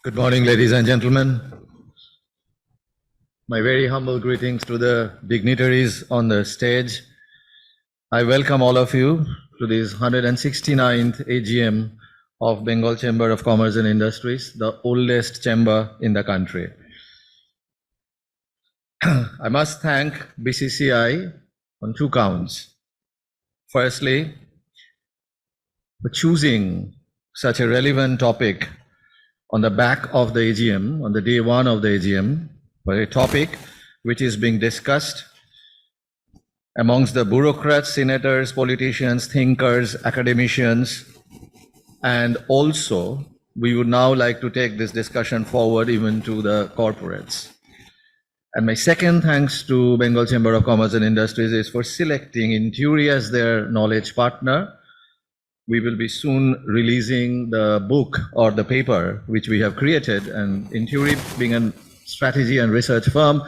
Good morning, ladies and gentlemen. My very humble greetings to the dignitaries on the stage. I welcome all of you to this 169th AGM of Bengal Chamber of Commerce and Industries, the oldest chamber in the country. I must thank BCCI on two counts. Firstly, for choosing such a relevant topic on the back of the AGM, on the day one of the AGM, for a topic which is being discussed amongst the bureaucrats, senators, politicians, thinkers, academicians, and also we would now like to take this discussion forward even to the corporates. And my second thanks to Bengal Chamber of Commerce and Industries is for selecting Inaugural as their knowledge partner. We will be soon releasing the book or the paper which we have created, and Inaugural being a strategy and research firm,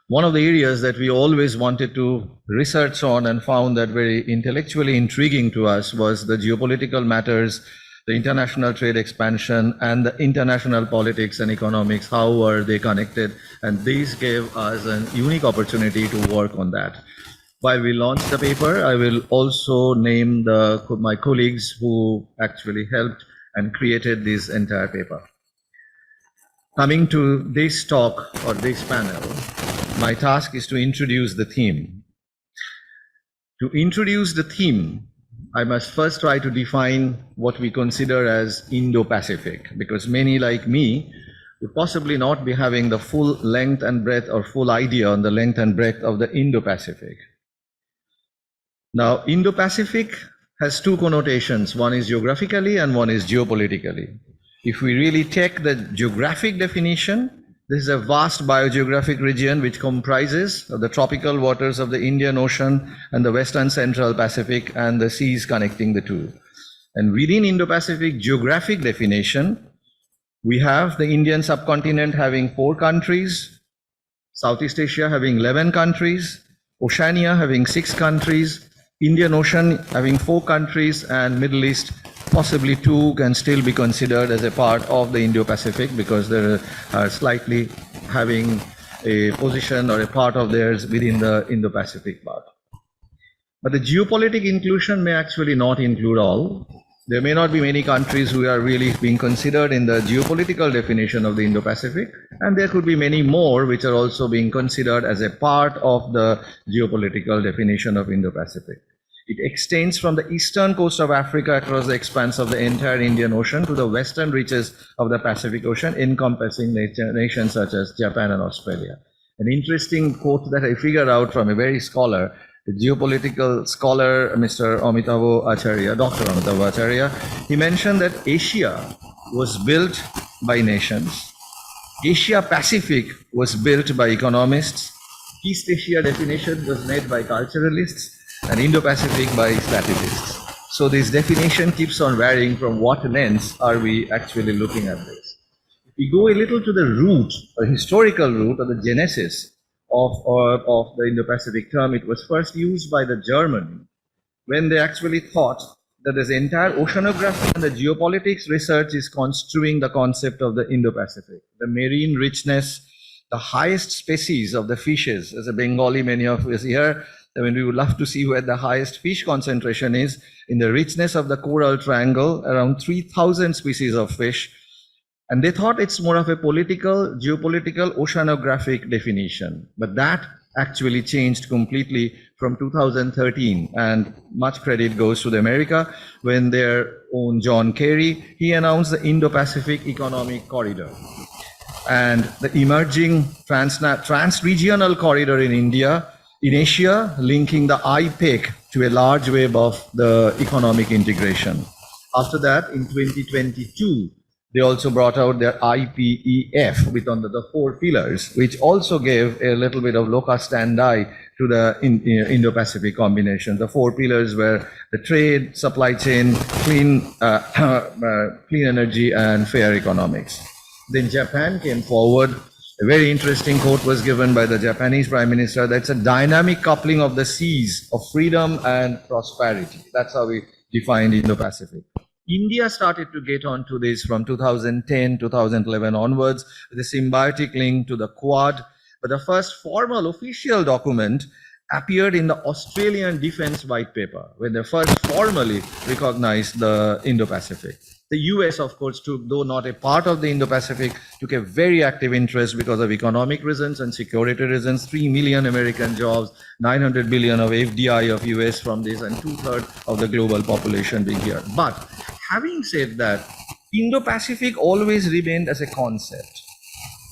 one of the areas that we always wanted to research on and found that very intellectually intriguing to us was the geopolitical matters, the international trade expansion, and the international politics and economics, how were they connected, and these gave us a unique opportunity to work on that. While we launch the paper, I will also name my colleagues who actually helped and created this entire paper. Coming to this talk or this panel, my task is to introduce the theme. To introduce the theme, I must first try to define what we consider as Indo-Pacific, because many like me would possibly not be having the full length and breadth or full idea on the length and breadth of the Indo-Pacific. Now, Indo-Pacific has two connotations. One is geographically and one is geopolitically. If we really take the geographic definition, this is a vast biogeographic region which comprises of the tropical waters of the Indian Ocean and the Western Central Pacific and the seas connecting the two. And within Indo-Pacific geographic definition, we have the Indian subcontinent having 4 countries, Southeast Asia having 11 countries, Oceania having 6 countries, Indian Ocean having 4 countries, and Middle East possibly 2 can still be considered as a part of the Indo-Pacific because they are slightly having a position or a part of theirs within the Indo-Pacific part. But the geopolitical inclusion may actually not include all. There may not be many countries who are really being considered in the geopolitical definition of the Indo-Pacific, and there could be many more which are also being considered as a part of the geopolitical definition of Indo-Pacific. It extends from the eastern coast of Africa across the expanse of the entire Indian Ocean to the western reaches of the Pacific Ocean, encompassing nations such as Japan and Australia. An interesting quote that I figured out from a very scholar, the geopolitical scholar, Mr. Amitavo Acharya, Dr. Amitavo Acharya, he mentioned that Asia was built by nations, Asia Pacific was built by economists, East Asia definition was made by culturalists, and Indo-Pacific by strategists. So this definition keeps on varying from what lens are we actually looking at this. If we go a little to the root, or historical root, or the genesis of the Indo-Pacific term, it was first used by the Germans when they actually thought that this entire oceanography and the geopolitics research is construing the concept of the Indo-Pacific. The marine richness, the highest species of the fishes, as a Bengali, many of us here, I mean, we would love to see where the highest fish concentration is in the richness of the coral triangle, around 3,000 species of fish. And they thought it's more of a political, geopolitical, oceanographic definition. But that actually changed completely from 2013. And much credit goes to the America when their own John Kerry, he announced the Indo-Pacific Economic Corridor. And the emerging trans-regional corridor in Asia, linking the IPEC to a large web of the economic integration. After that, in 2022, they also brought out their IPEF with under the 4 pillars, which also gave a little bit of locus standi to the Indo-Pacific combination. The 4 pillars were the trade, supply chain, clean energy, and fair economics. Then Japan came forward. A very interesting quote was given by the Japanese Prime Minister. That's a dynamic coupling of the seas of freedom and prosperity. That's how we defined Indo-Pacific. India started to get onto this from 2010, 2011 onwards, with a symbiotic link to the Quad. But the first formal official document appeared in the Australian Defence White Paper, when they first formally recognized the Indo-Pacific. The US, of course, took, though not a part of the Indo-Pacific, took a very active interest because of economic reasons and security reasons. 3 million American jobs, 900 billion of FDI of US from this, and 2/3 of the global population being here. But having said that, Indo-Pacific always remained as a concept.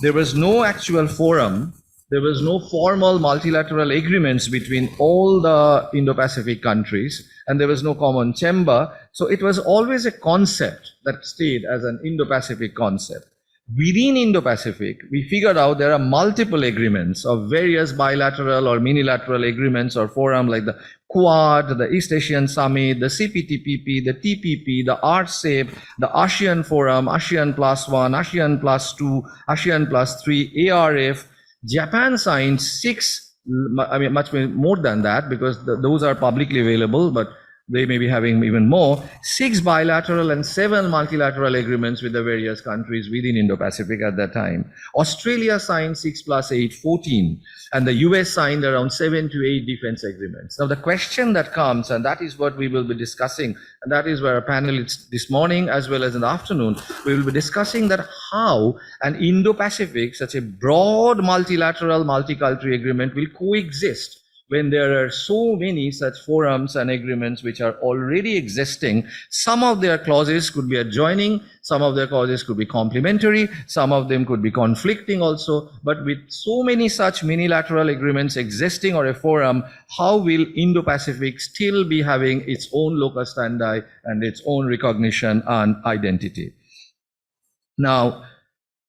There was no actual forum. There was no formal multilateral agreements between all the Indo-Pacific countries, and there was no common chamber. So it was always a concept that stayed as an Indo-Pacific concept. Within Indo-Pacific, we figured out there are multiple agreements of various bilateral or minilateral agreements or forum, like the Quad, the East Asian Summit, the CPTPP, the TPP, the RCEP, the ASEAN Forum, ASEAN +1, ASEAN +2, ASEAN +3, ARF. Japan signed 6, I mean, much more than that, because those are publicly available, but they may be having even more, 6 bilateral and 7 multilateral agreements with the various countries within Indo-Pacific at that time. Australia signed 6 + 8, 14, and the US signed around 7 to 8 defense agreements. Now, the question that comes, and that is what we will be discussing, and that is where our panelists this morning as well as in the afternoon, we will be discussing that how an Indo-Pacific, such a broad multilateral multicultural agreement, will coexist when there are so many such forums and agreements which are already existing. Some of their clauses could be adjoining, some of their clauses could be complementary, some of them could be conflicting also. But with so many such minilateral agreements existing or a forum, how will Indo-Pacific still be having its own locus standi and its own recognition and identity? Now,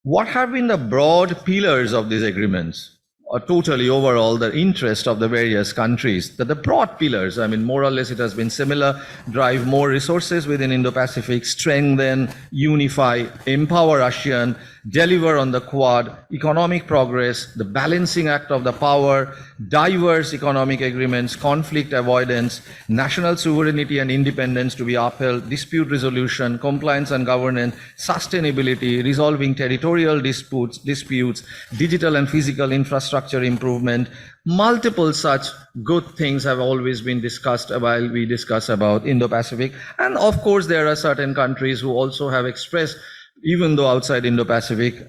what have been the broad pillars of these agreements? Or totally overall, the interest of the various countries, that the broad pillars, I mean, more or less it has been similar: drive more resources within Indo-Pacific, strengthen, unify, empower ASEAN, deliver on the Quad, economic progress, the balancing act of the power, diverse economic agreements, conflict avoidance, national sovereignty and independence to be upheld, dispute resolution, compliance and governance, sustainability, resolving territorial disputes, digital and physical infrastructure improvement. Multiple such good things have always been discussed while we discuss about Indo-Pacific. And of course, there are certain countries who also have expressed, even though outside Indo-Pacific,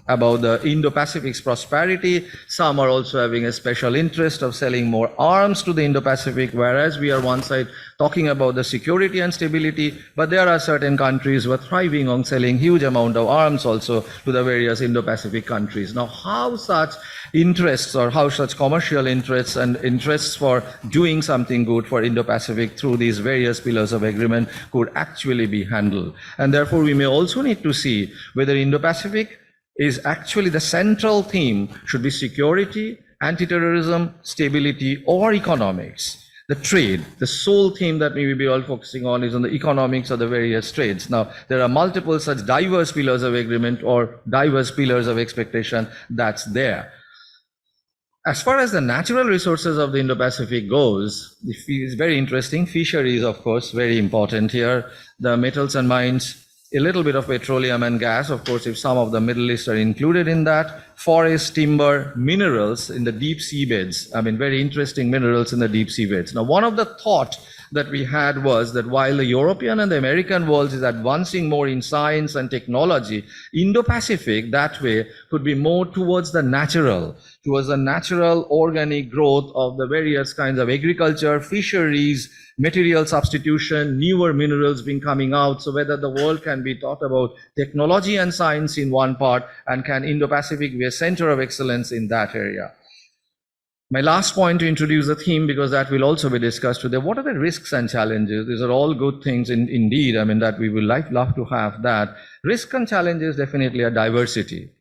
about the Indo-Pacific's prosperity. Some are also having a special interest of selling more arms to the Indo-Pacific, whereas we are one side talking about the security and stability, but there are certain countries who are thriving on selling huge amount of arms also to the various Indo-Pacific countries. Now, how such interests, or how such commercial interests and interests for doing something good for Indo-Pacific through these various pillars of agreement could actually be handled? And therefore, we may also need to see whether Indo-Pacific is actually the central theme should be security, anti-terrorism, stability, or economics. The trade, the sole theme that we will be all focusing on is on the economics of the various trades. Now, there are multiple such diverse pillars of agreement or diverse pillars of expectation that's there. As far as the natural resources of the Indo-Pacific goes, it's very interesting. Fisheries, of course, very important here. The metals and mines, a little bit of petroleum and gas, of course, if some of the Middle East are included in that. Forest, timber, minerals in the deep sea beds. I mean, very interesting minerals in the deep sea beds. Now, one of the thought that we had was that while the European and the American world is advancing more in science and technology, Indo-Pacific that way could be more towards the natural organic growth of the various kinds of agriculture, fisheries, material substitution, newer minerals being coming out. So whether the world can be taught about technology and science in one part, and can Indo-Pacific be a center of excellence in that area? My last point to introduce the theme, because that will also be discussed today. What are the risks and challenges? These are all good things indeed. I mean, that we will love to have that. Risk and challenges definitely are diversity.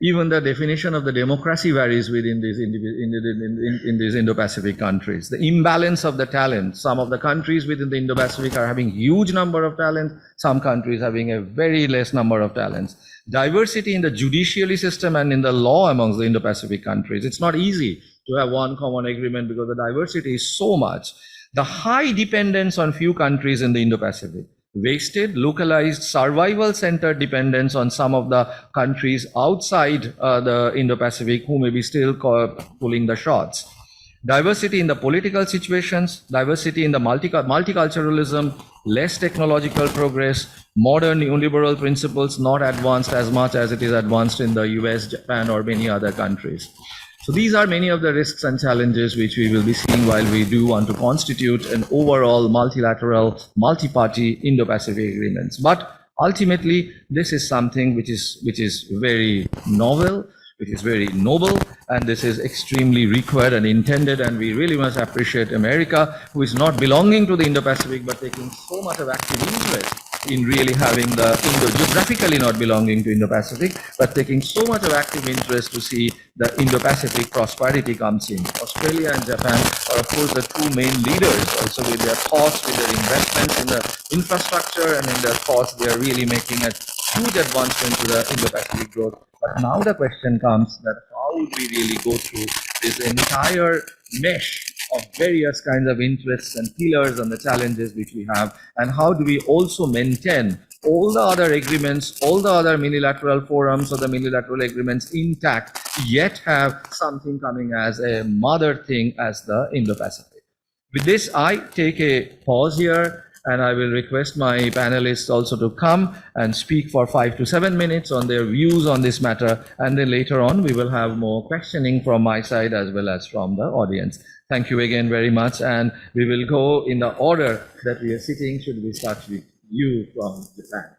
Even the definition of the democracy varies within these in these Indo-Pacific countries. The imbalance of the talent. Some of the countries within the Indo-Pacific are having huge number of talents. Some countries having a very less number of talents. Diversity in the judiciary system and in the law amongst the Indo-Pacific countries. It's not easy to have one common agreement because the diversity is so much. The high dependence on few countries in the Indo-Pacific. wasted, localized, survival-centered dependence on some of the countries outside the Indo-Pacific who may be still pulling the shots. Diversity in the political situations, diversity in the multiculturalism, less technological progress, modern neoliberal principles not advanced as much as it is advanced in the US, Japan, or many other countries. So these are many of the risks and challenges which we will be seeing while we do want to constitute an overall multilateral, multi-party Indo-Pacific agreements. But ultimately, this is something which is very novel, which is very noble, and this is extremely required and intended, and we really must appreciate America, who is not belonging to the Indo-Pacific, but taking so much of active interest in really having the geographically not belonging to Indo-Pacific, but taking so much of active interest to see the Indo-Pacific prosperity comes in. Australia and Japan are, of course, the two main leaders, also with their thoughts, with their investments in the infrastructure, and in their thoughts, they are really making a huge advancement to the Indo-Pacific growth. But now the question comes that how would we really go through this entire mesh of various kinds of interests and pillars and the challenges which we have, and how do we also maintain all the other agreements, all the other unilateral forums or the unilateral agreements intact, yet have something coming as a mother thing as the Indo-Pacific. With this, I take a pause here, and I will request my panelists also to come and speak for 5 to 7 minutes on their views on this matter, and then later on we will have more questioning from my side as well as from the audience. Thank you again very much, and we will go in the order that we are sitting. Should we start with you from Japan?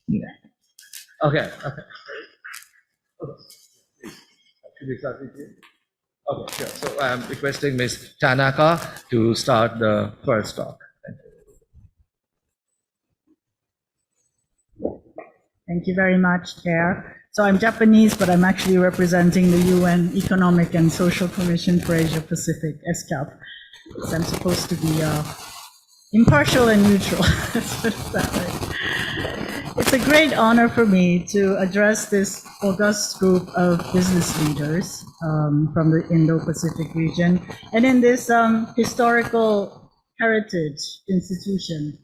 Yeah. Okay. Should we start with you? Okay, sure. So I'm requesting Ms. Tanaka to start the first talk. Thank you very much, Chair. So I'm Japanese, but I'm actually representing the UN Economic and Social Commission for Asia Pacific, ESCAP. So I'm supposed to be impartial and neutral. Let's put it that way. It's a great honor for me to address this august group of business leaders from the Indo-Pacific region, and in this historical heritage institution.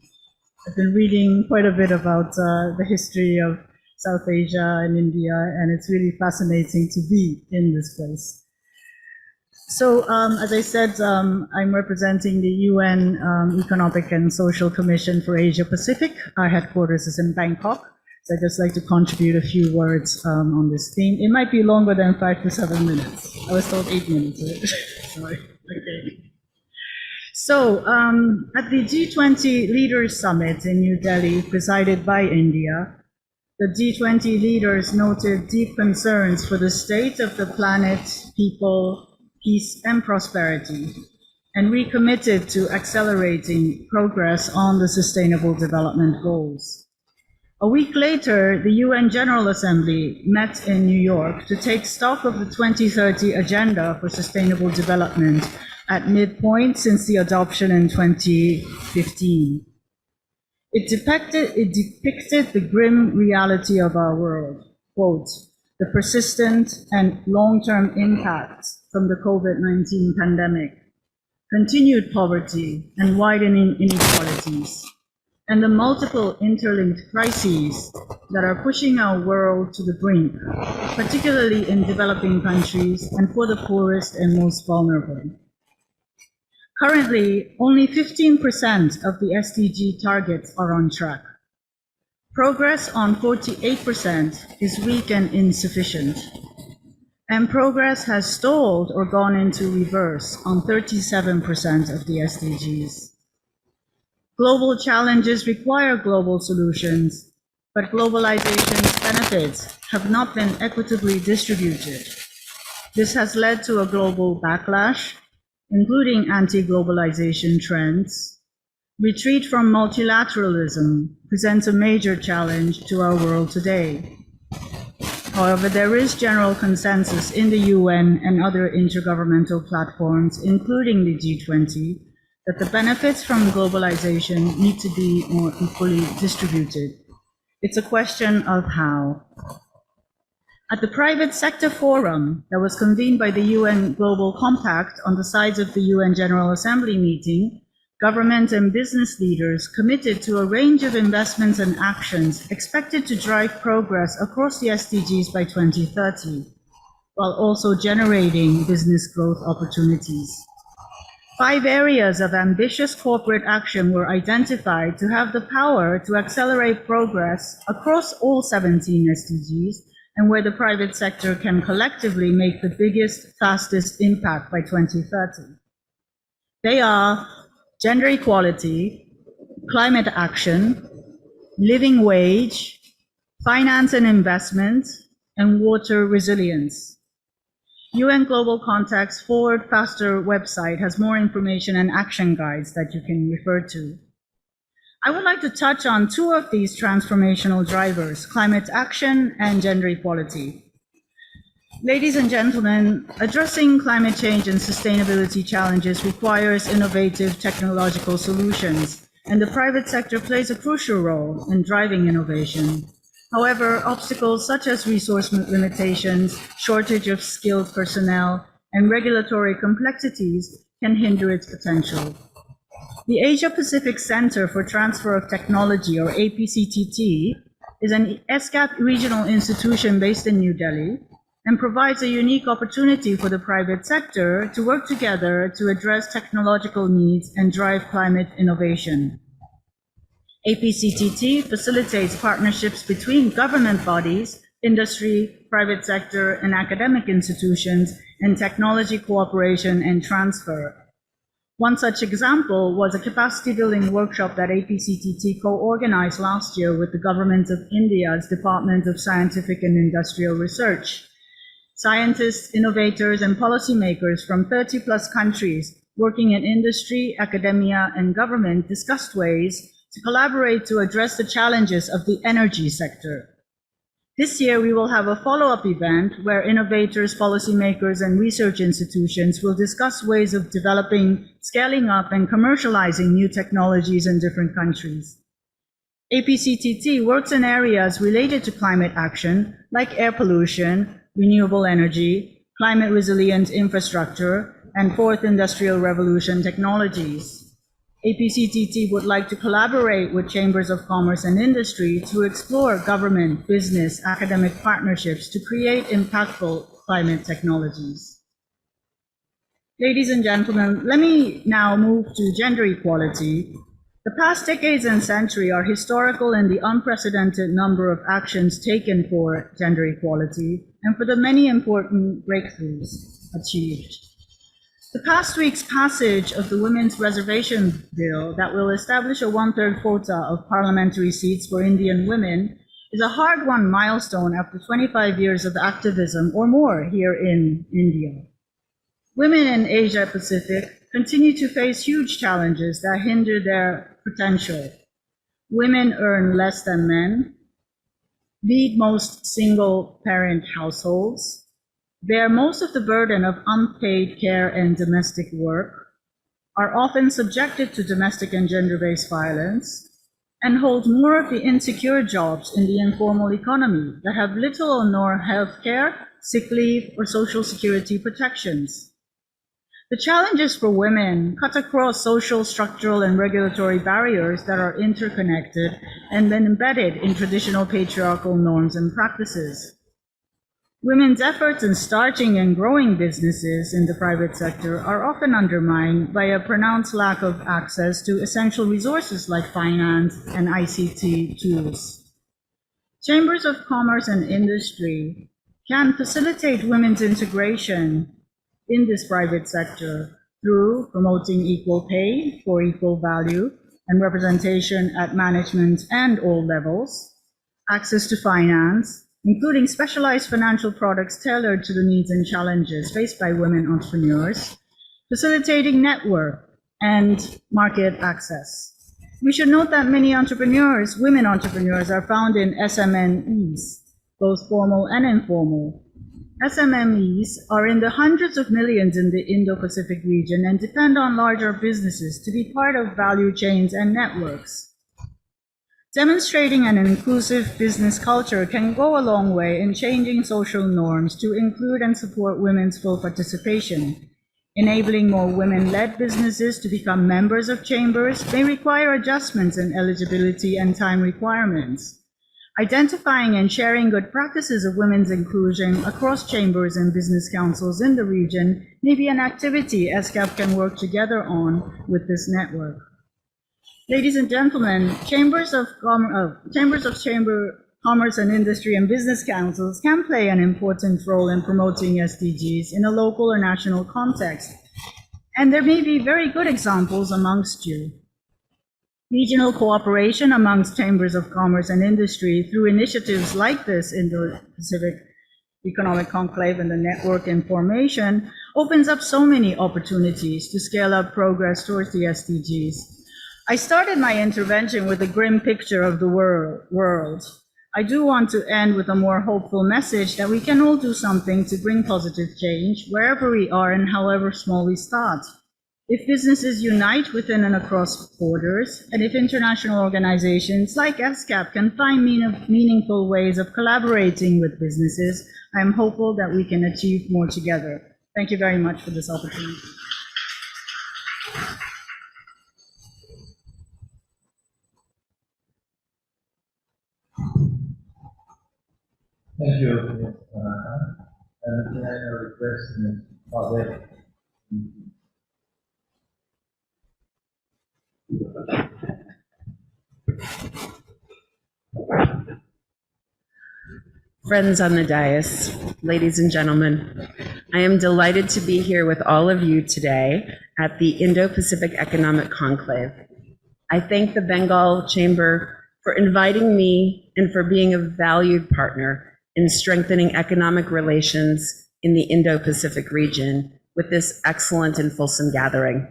I've been reading quite a bit about the history of South Asia and India, and it's really fascinating to be in this place. So, as I said, I'm representing the UN Economic and Social Commission for Asia Pacific. Our headquarters is in Bangkok. So I'd just like to contribute a few words on this theme. It might be longer than 5 to 7 minutes. I was told 8 minutes. Sorry. Okay. So, at the G20 Leaders Summit in New Delhi, presided by India, the G20 leaders noted deep concerns for the state of the planet, people, peace, and prosperity, and recommitted to accelerating progress on the Sustainable Development Goals. A week later, the UN General Assembly met in New York to take stock of the 2030 Agenda for Sustainable Development at midpoint since the adoption in 2015. It depicted the grim reality of our world, quote, the persistent and long-term impacts from the COVID-19 pandemic, continued poverty and widening inequalities, and the multiple interlinked crises that are pushing our world to the brink, particularly in developing countries and for the poorest and most vulnerable. Currently, only 15% of the SDG targets are on track. Progress on 48% is weak and insufficient. And progress has stalled or gone into reverse on 37% of the SDGs. Global challenges require global solutions, but globalization's benefits have not been equitably distributed. This has led to a global backlash, including anti-globalization trends. Retreat from multilateralism presents a major challenge to our world today. However, there is general consensus in the UN and other intergovernmental platforms, including the G20, that the benefits from globalization need to be more equally distributed. It's a question of how. At the Private Sector Forum that was convened by the UN Global Compact on the sides of the UN General Assembly meeting, government and business leaders committed to a range of investments and actions expected to drive progress across the SDGs by 2030, while also generating business growth opportunities. 5 areas of ambitious corporate action were identified to have the power to accelerate progress across all 17 SDGs and where the private sector can collectively make the biggest, fastest impact by 2030. They are gender equality, climate action, living wage, finance and investment, and water resilience. UN Global Contact's Forward Faster website has more information and action guides that you can refer to. I would like to touch on 2 of these transformational drivers, climate action and gender equality. Ladies and gentlemen, addressing climate change and sustainability challenges requires innovative technological solutions, and the private sector plays a crucial role in driving innovation. However, obstacles such as resource limitations, shortage of skilled personnel, and regulatory complexities can hinder its potential. The Asia-Pacific Center for Transfer of Technology, or APCTT, is an ESCAP regional institution based in New Delhi and provides a unique opportunity for the private sector to work together to address technological needs and drive climate innovation. APCTT facilitates partnerships between government bodies, industry, private sector, and academic institutions, and technology cooperation and transfer. One such example was a capacity building workshop that APCTT co-organized last year with the Government of India's Department of Scientific and Industrial Research. Scientists, innovators, and policymakers from 30+ countries working in industry, academia, and government discussed ways to collaborate to address the challenges of the energy sector. This year, we will have a follow-up event where innovators, policymakers, and research institutions will discuss ways of developing, scaling up, and commercializing new technologies in different countries. APCTT works in areas related to climate action, like air pollution, renewable energy, climate resilient infrastructure, and fourth industrial revolution technologies. APCTT would like to collaborate with chambers of commerce and industry to explore government, business, academic partnerships to create impactful climate technologies. Ladies and gentlemen, let me now move to gender equality. The past decades and century are historical in the unprecedented number of actions taken for gender equality and for the many important breakthroughs achieved. The past week's passage of the Women's Reservation Bill that will establish a 1/3 quota of parliamentary seats for Indian women is a hard-won milestone after 25 years of activism or more here in India. Women in Asia Pacific continue to face huge challenges that hinder their potential. Women earn less than men, lead most single-parent households, bear most of the burden of unpaid care and domestic work, are often subjected to domestic and gender-based violence, and hold more of the insecure jobs in the informal economy that have little or no health care, sick leave, or social security protections. The challenges for women cut across social, structural, and regulatory barriers that are interconnected and then embedded in traditional patriarchal norms and practices. Women's efforts in starting and growing businesses in the private sector are often undermined by a pronounced lack of access to essential resources like finance and ICT tools. Chambers of commerce and industry can facilitate women's integration in this private sector through promoting equal pay for equal value and representation at management and all levels, access to finance, including specialized financial products tailored to the needs and challenges faced by women entrepreneurs, facilitating network and market access. We should note that many entrepreneurs, women entrepreneurs, are found in SMMEs, both formal and informal. SMMEs are in the hundreds of millions in the Indo-Pacific region and depend on larger businesses to be part of value chains and networks. Demonstrating an inclusive business culture can go a long way in changing social norms to include and support women's full participation. Enabling more women-led businesses to become members of chambers may require adjustments in eligibility and time requirements. Identifying and sharing good practices of women's inclusion across chambers and business councils in the region may be an activity ESCAP can work together on with this network. Ladies and gentlemen, chambers of commerce and industry and business councils can play an important role in promoting SDGs in a local or national context, and there may be very good examples amongst you. Regional cooperation amongst chambers of commerce and industry through initiatives like this Indo-Pacific Economic Conclave and the network in formation opens up so many opportunities to scale up progress towards the SDGs. I started my intervention with a grim picture of the world. I do want to end with a more hopeful message that we can all do something to bring positive change wherever we are and however small we start. If businesses unite within and across borders, and if international organizations like ESCAP can find meaningful ways of collaborating with businesses, I am hopeful that we can achieve more together. Thank you very much for this opportunity. Thank you, Ms. Tanaka. And can I now request Ms. Pavel? Friends on the dais, ladies and gentlemen, I am delighted to be here with all of you today at the Indo-Pacific Economic Conclave. I thank the Bengal Chamber for inviting me and for being a valued partner in strengthening economic relations in the Indo-Pacific region with this excellent and fulsome gathering.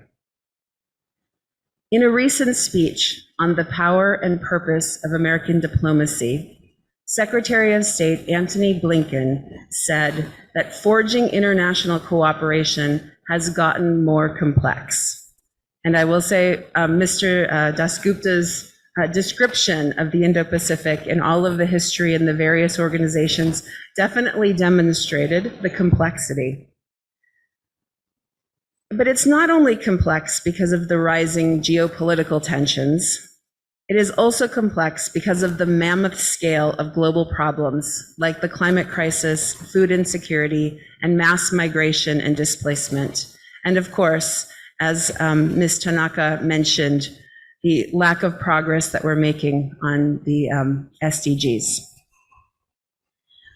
In a recent speech on the power and purpose of American diplomacy, Secretary of State Antony Blinken said that forging international cooperation has gotten more complex. And I will say Mr. Dasgupta's description of the Indo-Pacific and all of the history and the various organizations definitely demonstrated the complexity. But it's not only complex because of the rising geopolitical tensions. It is also complex because of the mammoth scale of global problems like the climate crisis, food insecurity, and mass migration and displacement. And of course, as Ms. Tanaka mentioned, the lack of progress that we're making on the SDGs.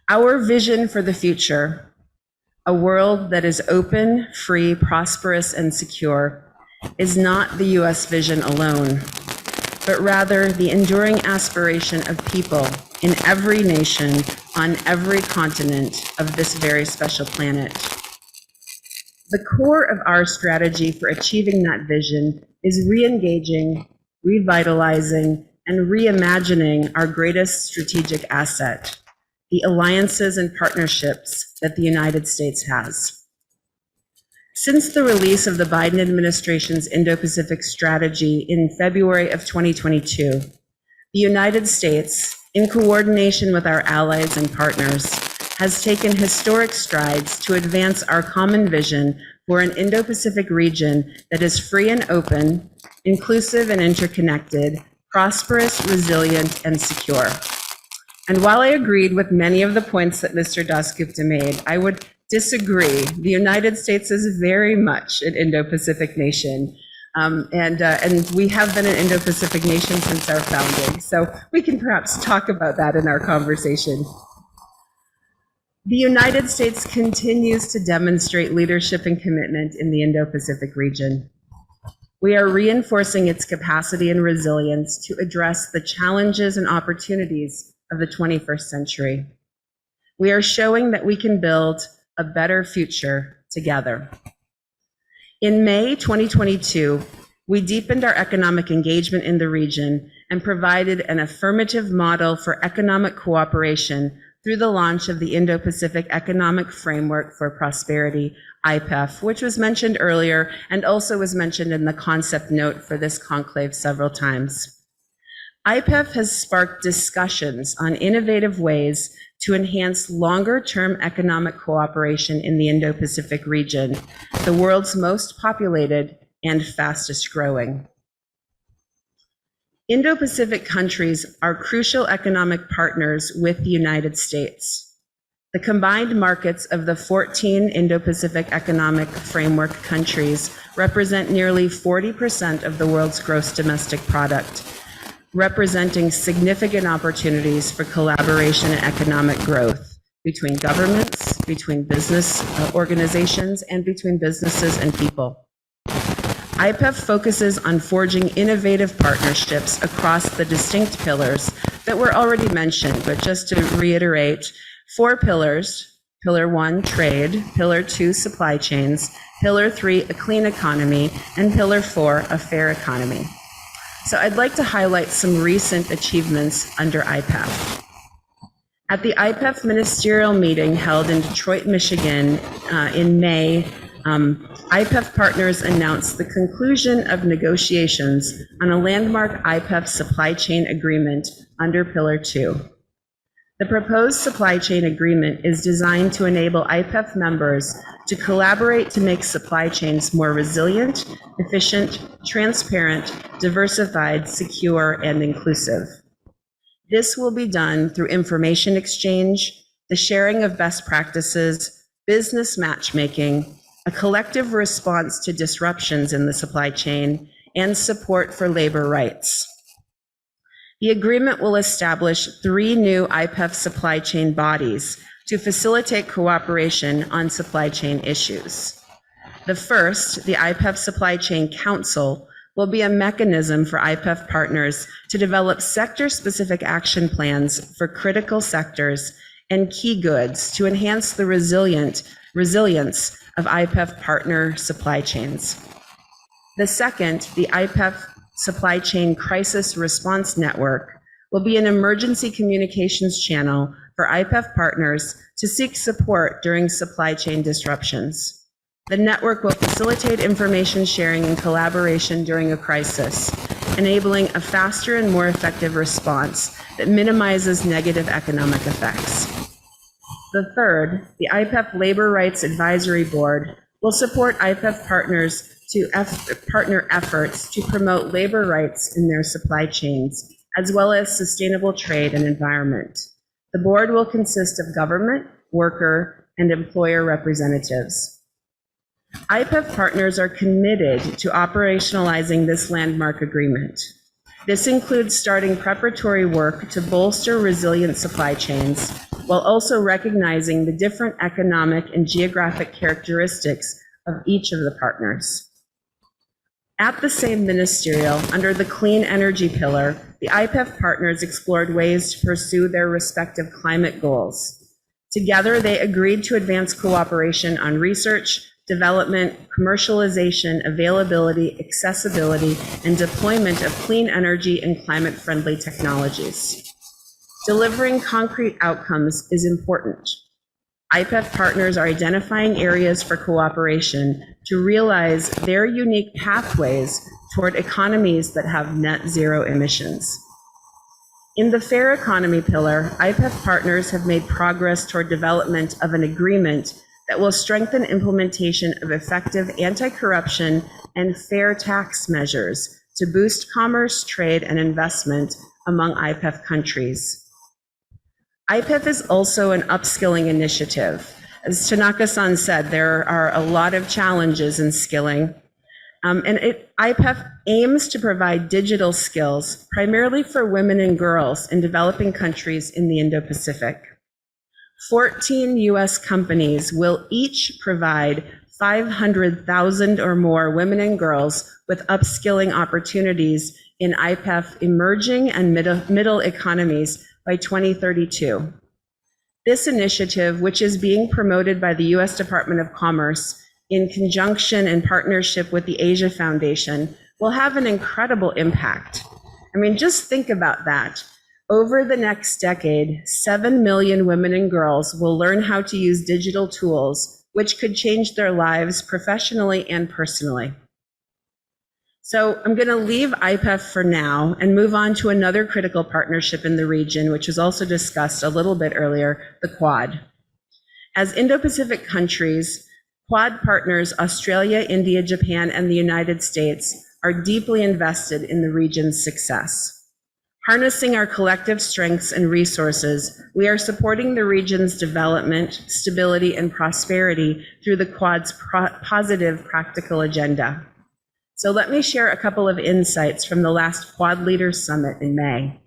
Our vision for the future, a world that is open, free, prosperous, and secure, is not the US vision alone, but rather the enduring aspiration of people in every nation on every continent of this very special planet. The core of our strategy for achieving that vision is re-engaging, revitalizing, and reimagining our greatest strategic asset, the alliances and partnerships that the United States has. Since the release of the Biden administration's Indo-Pacific strategy in February of 2022, the United States, in coordination with our allies and partners, has taken historic strides to advance our common vision for an Indo-Pacific region that is free and open, inclusive and interconnected, prosperous, resilient, and secure. And while I agreed with many of the points that Mr. Dasgupta made, I would disagree. The United States is very much an Indo-Pacific nation. And we have been an Indo-Pacific nation since our founding. So we can perhaps talk about that in our conversation. The United States continues to demonstrate leadership and commitment in the Indo-Pacific region. We are reinforcing its capacity and resilience to address the challenges and opportunities of the 21st century. We are showing that we can build a better future together. In May 2022, we deepened our economic engagement in the region and provided an affirmative model for economic cooperation through the launch of the Indo-Pacific Economic Framework for Prosperity, IPEF, which was mentioned earlier and also was mentioned in the concept note for this conclave several times. IPEF has sparked discussions on innovative ways to enhance longer-term economic cooperation in the Indo-Pacific region, the world's most populated and fastest growing. Indo-Pacific countries are crucial economic partners with the United States. The combined markets of the 14 Indo-Pacific Economic Framework countries represent nearly 40% of the world's gross domestic product, representing significant opportunities for collaboration and economic growth between governments, between business organizations, and between businesses and people. IPEF focuses on forging innovative partnerships across the distinct pillars that were already mentioned, but just to reiterate, 4 pillars: Pillar 1, trade; Pillar 2, supply chains; Pillar 3, a clean economy; and Pillar 4, a fair economy. So I'd like to highlight some recent achievements under IPEF. At the IPEF ministerial meeting held in Detroit, Michigan in May, IPEF partners announced the conclusion of negotiations on a landmark IPEF supply chain agreement under Pillar 2. The proposed supply chain agreement is designed to enable IPEF members to collaborate to make supply chains more resilient, efficient, transparent, diversified, secure, and inclusive. This will be done through information exchange, the sharing of best practices, business matchmaking, a collective response to disruptions in the supply chain, and support for labor rights. The agreement will establish 3 new IPEF supply chain bodies to facilitate cooperation on supply chain issues. The first, the IPEF Supply Chain Council, will be a mechanism for IPEF partners to develop sector-specific action plans for critical sectors and key goods to enhance the resilience of IPEF partner supply chains. The second, the IPEF Supply Chain Crisis Response Network, will be an emergency communications channel for IPEF partners to seek support during supply chain disruptions. The network will facilitate information sharing and collaboration during a crisis, enabling a faster and more effective response that minimizes negative economic effects. The third, the IPEF Labor Rights Advisory Board, will support IPEF partners to partner efforts to promote labor rights in their supply chains, as well as sustainable trade and environment. The board will consist of government, worker, and employer representatives. IPEF partners are committed to operationalizing this landmark agreement. This includes starting preparatory work to bolster resilient supply chains, while also recognizing the different economic and geographic characteristics of each of the partners. At the same ministerial, under the clean energy pillar, the IPEF partners explored ways to pursue their respective climate goals. Together, they agreed to advance cooperation on research, development, commercialization, availability, accessibility, and deployment of clean energy and climate-friendly technologies. Delivering concrete outcomes is important. IPEF partners are identifying areas for cooperation to realize their unique pathways toward economies that have net zero emissions. In the fair economy pillar, IPEF partners have made progress toward development of an agreement that will strengthen implementation of effective anti-corruption and fair tax measures to boost commerce, trade, and investment among IPEF countries. IPEF is also an upskilling initiative. As Tanaka-san said, there are a lot of challenges in skilling. IPEF aims to provide digital skills primarily for women and girls in developing countries in the Indo-Pacific. 14 US companies will each provide 500,000 or more women and girls with upskilling opportunities in IPEF emerging and middle economies by 2032. This initiative, which is being promoted by the US Department of Commerce in conjunction and partnership with the Asia Foundation, will have an incredible impact. I mean, just think about that. Over the next decade, 7 million women and girls will learn how to use digital tools, which could change their lives professionally and personally. So I'm going to leave IPEF for now and move on to another critical partnership in the region, which was also discussed a little bit earlier, the Quad. As Indo-Pacific countries, Quad partners Australia, India, Japan, and the United States are deeply invested in the region's success. Harnessing our collective strengths and resources, we are supporting the region's development, stability, and prosperity through the Quad's positive practical agenda. So let me share a couple of insights from the last Quad Leaders Summit in May.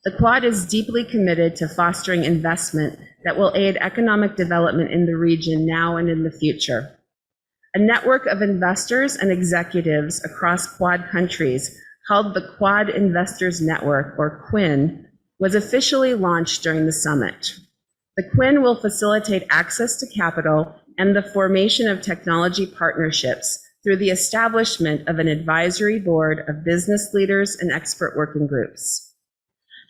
The Quad is deeply committed to fostering investment that will aid economic development in the region now and in the future. A network of investors and executives across Quad countries called the Quad Investors Network, or QUIN, was officially launched during the summit. The QUIN will facilitate access to capital and the formation of technology partnerships through the establishment of an advisory board of business leaders and expert working groups.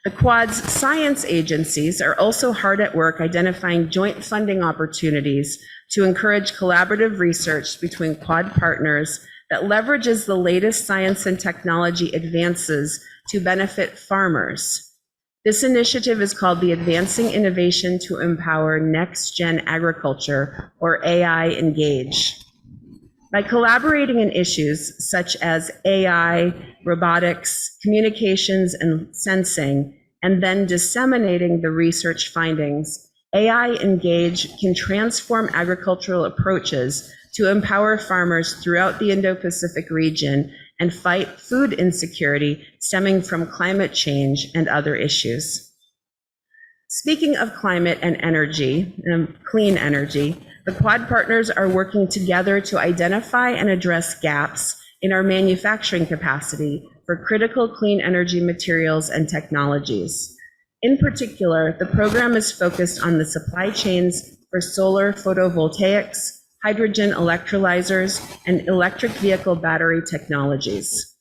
The Quad's science agencies are also hard at work identifying joint funding opportunities to encourage collaborative research between Quad partners that leverages the latest science and technology advances to benefit farmers. This initiative is called the Advancing Innovation to Empower Next Gen Agriculture, or AI Engage. By collaborating in issues such as AI, robotics, communications, and sensing, and then disseminating the research findings, AI Engage can transform agricultural approaches to empower farmers throughout the Indo-Pacific region and fight food insecurity stemming from climate change and other issues. Speaking of climate and energy, clean energy, the Quad partners are working together to identify and address gaps in our manufacturing capacity for critical clean energy materials and technologies. In particular, the program is focused on the supply chains for solar photovoltaics, hydrogen electrolyzers, and electric vehicle battery technologies.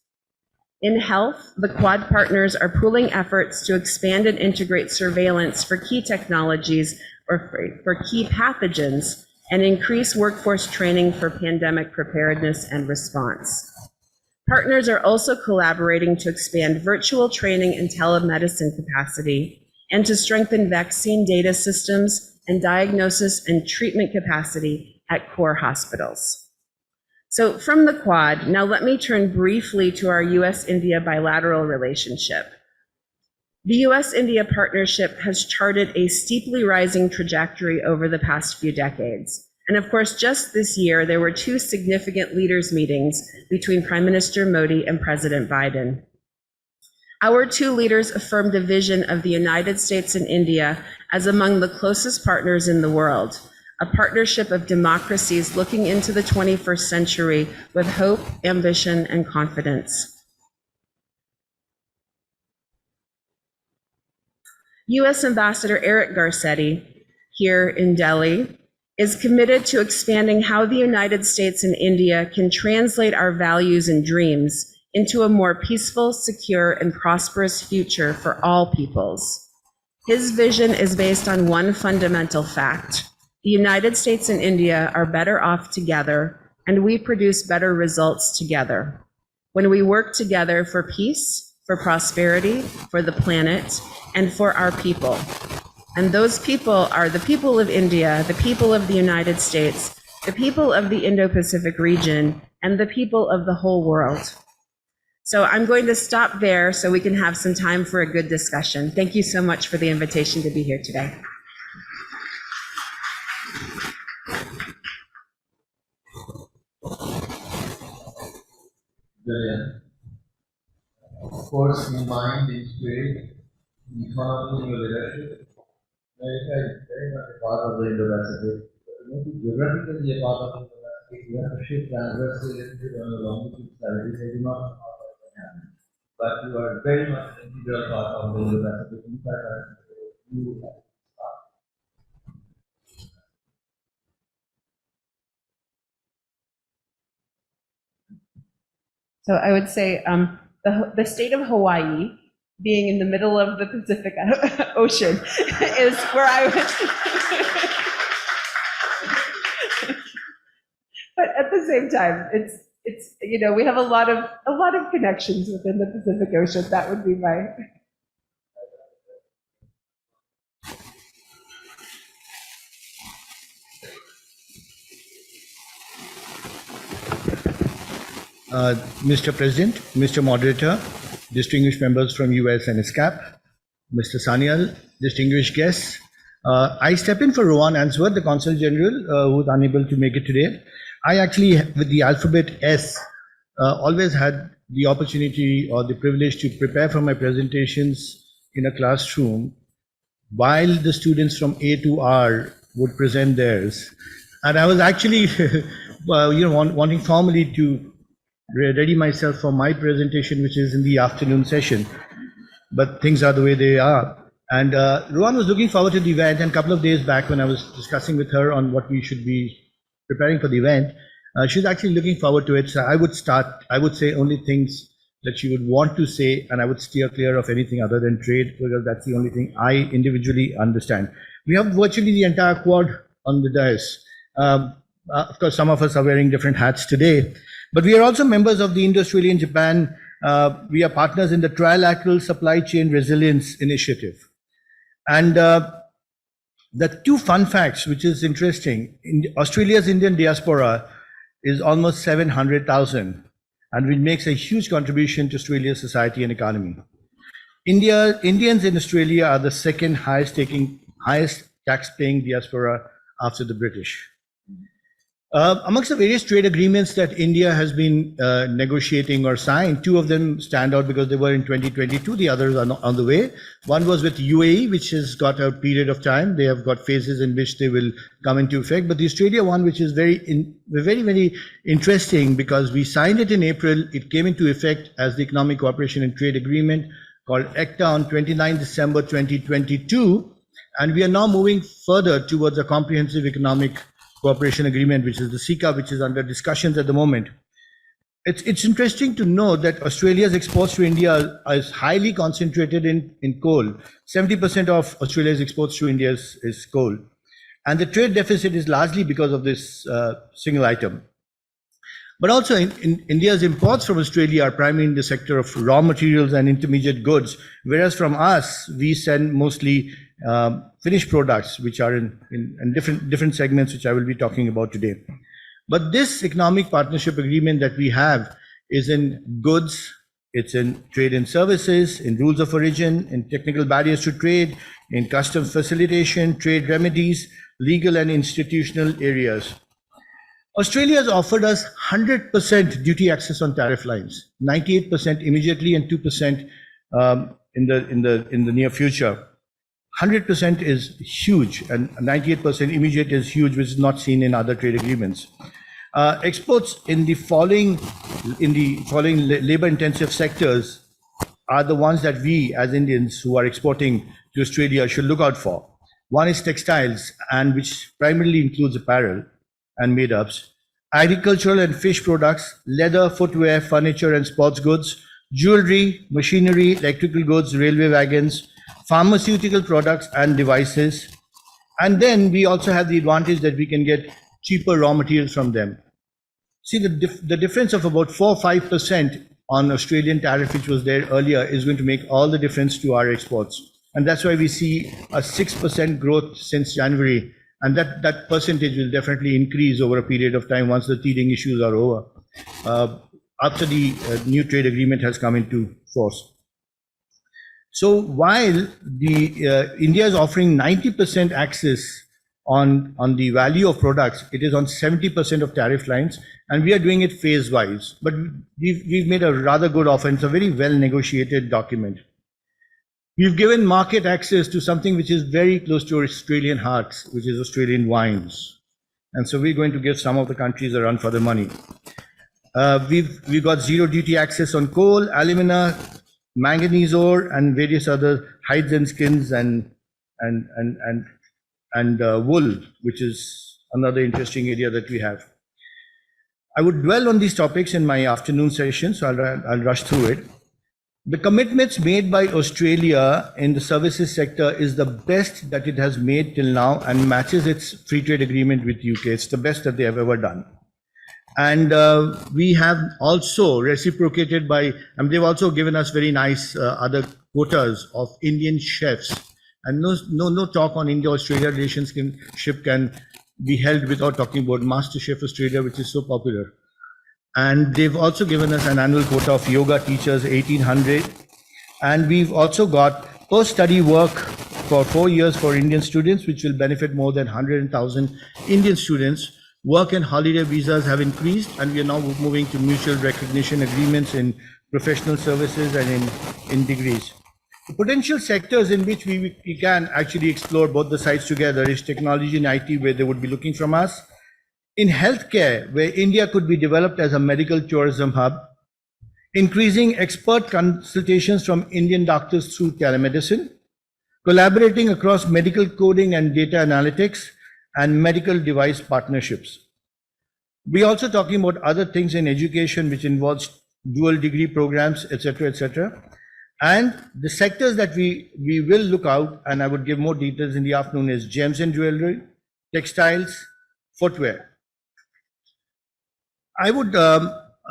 In health, the Quad partners are pooling efforts to expand and integrate surveillance for key technologies or for key pathogens and increase workforce training for pandemic preparedness and response. Partners are also collaborating to expand virtual training and telemedicine capacity and to strengthen vaccine data systems and diagnosis and treatment capacity at core hospitals. So from the Quad, now let me turn briefly to our US-India bilateral relationship. The US-India partnership has charted a steeply rising trajectory over the past few decades. And of course, just this year, there were two significant leaders' meetings between Prime Minister Modi and President Biden. Our two leaders affirmed a vision of the United States and India as among the closest partners in the world, a partnership of democracies looking into the 21st century with hope, ambition, and confidence. US Ambassador Eric Garcetti, here in Delhi, is committed to expanding how the United States and India can translate our values and dreams into a more peaceful, secure, and prosperous future for all peoples. His vision is based on one fundamental fact: the United States and India are better off together, and we produce better results together. When we work together for peace, for prosperity, for the planet, and for our people. And those people are the people of India, the people of the United States, the people of the Indo-Pacific region, and the people of the whole world. So I'm going to stop there so we can have some time for a good discussion. Thank you so much for the invitation to be here today. Brilliant. Of course, in mind, in spirit, in economy, in your leadership, America is very much a part of the Indo-Pacific. Maybe geographically a part of the Indo-Pacific, we have to shift transversely a little bit on the longitude side. They do not know how that can happen. But you are very much an integral part of the Indo-Pacific. In fact, you have to start. So I would say the state of Hawaii, being in the middle of the Pacific Ocean, is where I would. But at the same time, it's, we have a lot of connections within the Pacific Ocean. That would be my. Mr. President, Mr. Moderator, distinguished members from US and SCAP, Mr. Sanyal, distinguished guests. I step in for Rowan Answorth, the Consul General, who is unable to make it today. I actually, with the alphabet S, always had the opportunity or the privilege to prepare for my presentations in a classroom while the students from A to R would present theirs. And I was actually, wanting formally to ready myself for my presentation, which is in the afternoon session. But things are the way they are. And Rowan was looking forward to the event. And a couple of days back, when I was discussing with her on what we should be preparing for the event, she's actually looking forward to it. So I would say only things that she would want to say, and I would steer clear of anything other than trade, because that's the only thing I individually understand. We have virtually the entire quad on the dais. Of course, some of us are wearing different hats today, but we are also members of the Indo-Australia and Japan. We are partners in the Trilateral Supply Chain Resilience Initiative. And the two fun facts, which is interesting, Australia's Indian diaspora is almost 700,000, and it makes a huge contribution to Australia's society and economy. Indians in Australia are the second highest tax-paying diaspora after the British. Amongst the various trade agreements that India has been negotiating or signed, two of them stand out because they were in 2022. The others are on the way. One was with UAE, which has got a period of time. They have got phases in which they will come into effect. But the Australia one, which is very, very interesting because we signed it in April. It came into effect as the Economic Cooperation and Trade Agreement called ECTA on 29 December 2022. And we are now moving further towards a comprehensive economic cooperation agreement, which is the CECA, which is under discussions at the moment. It's interesting to know that Australia's exports to India is highly concentrated in coal. 70% of Australia's exports to India is coal. And the trade deficit is largely because of this single item. But also in India's imports from Australia are primarily in the sector of raw materials and intermediate goods, whereas from us, we send mostly finished products, which are in different segments, which I will be talking about today. But this economic partnership agreement that we have is in goods, it's in trade and services, in rules of origin, in technical barriers to trade, in customs facilitation, trade remedies, legal and institutional areas. Australia has offered us 100% duty access on tariff lines, 98% immediately and 2% in the near future. 100% is huge, and 98% immediate is huge, which is not seen in other trade agreements. Exports in the following labor-intensive sectors are the ones that we, as Indians who are exporting to Australia, should look out for. One is textiles, and which primarily includes apparel and made-ups, agricultural and fish products, leather, footwear, furniture and sports goods, jewelry, machinery, electrical goods, railway wagons, pharmaceutical products and devices. And then we also have the advantage that we can get cheaper raw materials from them. See, the difference of about 4 or 5% on Australian tariff, which was there earlier, is going to make all the difference to our exports. And that's why we see a 6% growth since January. And that percentage will definitely increase over a period of time once the teething issues are over, after the new trade agreement has come into force. So while India is offering 90% access on the value of products, it is on 70% of tariff lines, and we are doing it phase-wise. But we've made a rather good offer. It's a very well-negotiated document. We've given market access to something which is very close to Australian hearts, which is Australian wines. And so we're going to give some of the countries a run for their money. We've got zero duty access on coal, alumina, manganese ore, and various other hides and skins and wool, which is another interesting area that we have. I would dwell on these topics in my afternoon session, so I'll rush through it. The commitments made by Australia in the services sector is the best that it has made till now and matches its free trade agreement with UK. It's the best that they have ever done. And we have also reciprocated by, and they've also given us very nice other quotas of Indian chefs. And no talk on India-Australia relationship can be held without talking about Master Chef Australia, which is so popular. And they've also given us an annual quota of yoga teachers, 1,800. And we've also got post-study work for 4 years for Indian students, which will benefit more than 100,000 Indian students. Work and holiday visas have increased, and we are now moving to mutual recognition agreements in professional services and in degrees. The potential sectors in which we can actually explore both the sides together is technology and IT, where they would be looking from us. In healthcare, where India could be developed as a medical tourism hub, increasing expert consultations from Indian doctors through telemedicine, collaborating across medical coding and data analytics, and medical device partnerships. We're also talking about other things in education, which involves dual degree programs, etc., etc. And the sectors that we will look out, and I would give more details in the afternoon, is gems and jewelry, textiles, footwear. I would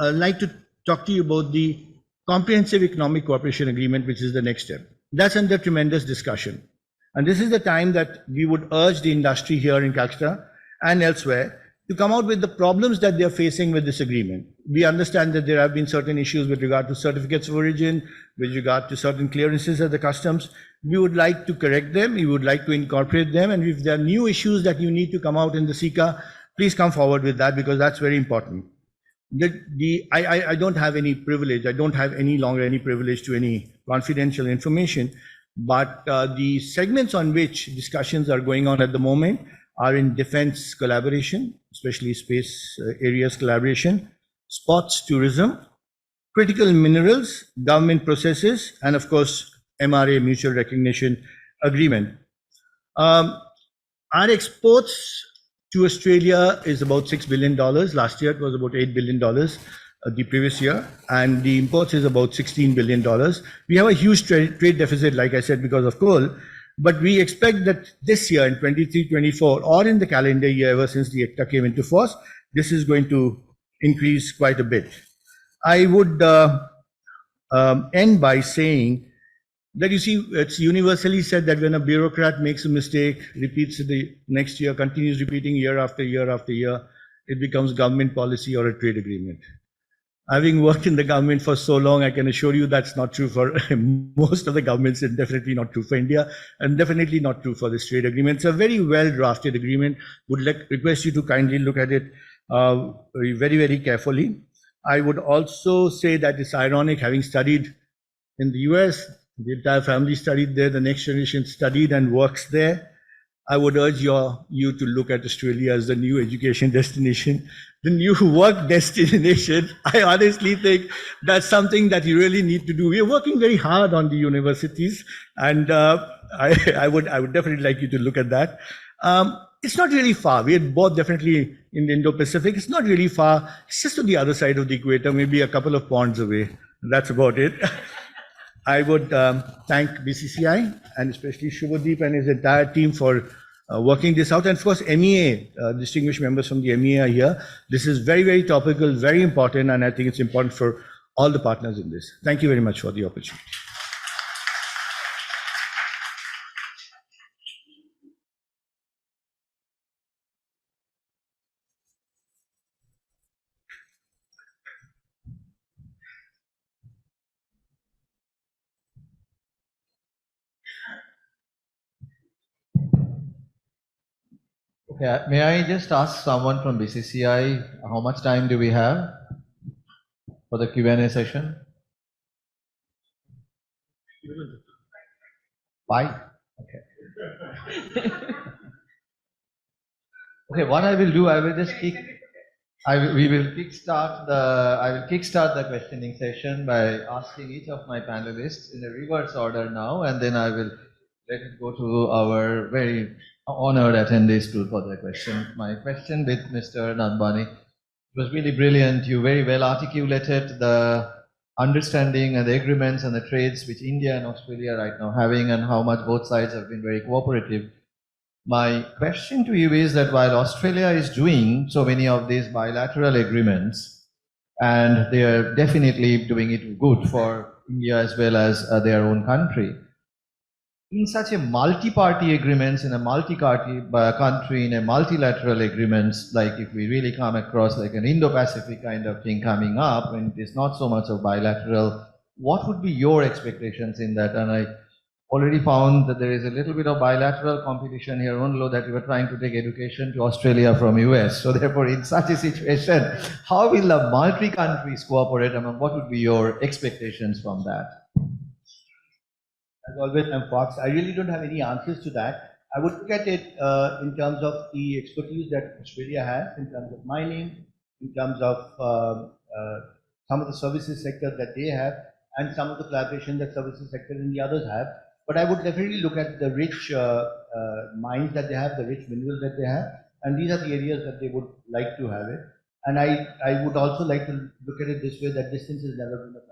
like to talk to you about the Comprehensive Economic Cooperation Agreement, which is the next step. That's under tremendous discussion. And this is the time that we would urge the industry here in Calcutta and elsewhere to come out with the problems that they are facing with this agreement. We understand that there have been certain issues with regard to certificates of origin, with regard to certain clearances at the customs. We would like to correct them. We would like to incorporate them. And if there are new issues that you need to come out in the SICA, please come forward with that, because that's very important. I don't have any privilege. I don't have any longer any privilege to any confidential information, but the segments on which discussions are going on at the moment are in defense collaboration, especially space areas collaboration, sports tourism, critical minerals, government processes, and of course, MRA, mutual recognition agreement. Our exports to Australia is about $6 billion. Last year it was about $8 billion the previous year, and the imports is about $16 billion. We have a huge trade deficit, like I said, because of coal, but we expect that this year in 23-24, or in the calendar year ever since the ECTA came into force, this is going to increase quite a bit. I would end by saying that, you see, it's universally said that when a bureaucrat makes a mistake, repeats it the next year, continues repeating year after year after year, it becomes government policy or a trade agreement. Having worked in the government for so long, I can assure you that's not true for most of the governments, and definitely not true for India, and definitely not true for this trade agreement. It's a very well drafted agreement. Would request you to kindly look at it very, very carefully. I would also say that it's ironic, having studied in the US, the entire family studied there, the next generation studied and works there. I would urge you to look at Australia as the new education destination, the new work destination. I honestly think that's something that you really need to do. We are working very hard on the universities, and I would definitely like you to look at that. It's not really far. We are both definitely in the Indo-Pacific. It's not really far. It's just on the other side of the equator, maybe a couple of ponds away. That's about it. I would thank BCCI and especially Shubhadeep and his entire team for working this out. And of course, MEA, distinguished members from the MEA are here. This is very, very topical, very important, and I think it's important for all the partners in this. Thank you very much for the opportunity. Okay, may I just ask someone from BCCI, how much time do we have for the Q&A session? 5? Okay. Okay, what I will do, I will just I will kickstart the questioning session by asking each of my panelists in a reverse order now, and then I will let it go to our very honored attendees for their question. My question with Mr. Nadbani was really brilliant. You very well articulated the understanding and the agreements and the trades which India and Australia are right now having, and how much both sides have been very cooperative. My question to you is that while Australia is doing so many of these bilateral agreements, and they are definitely doing it good for India as well as their own country, in such a multi-party agreements in a multi-party country in a multilateral agreements, like if we really come across like an Indo-Pacific kind of thing coming up, and it is not so much of bilateral, what would be your expectations in that? And I already found that there is a little bit of bilateral competition here, only that you are trying to take education to Australia from US. So therefore, in such a situation, how will the multi-countries cooperate? I mean, what would be your expectations from that? As always, I'm Fox. I really don't have any answers to that. I would look at it in terms of the expertise that Australia has, in terms of mining, in terms of some of the services sector that they have, and some of the collaboration that services sector and the others have. But I would definitely look at the rich mines that they have, the rich minerals that they have, and these are the areas that they would like to have it. And I would also like to look at it this way, that distance has never been a factor.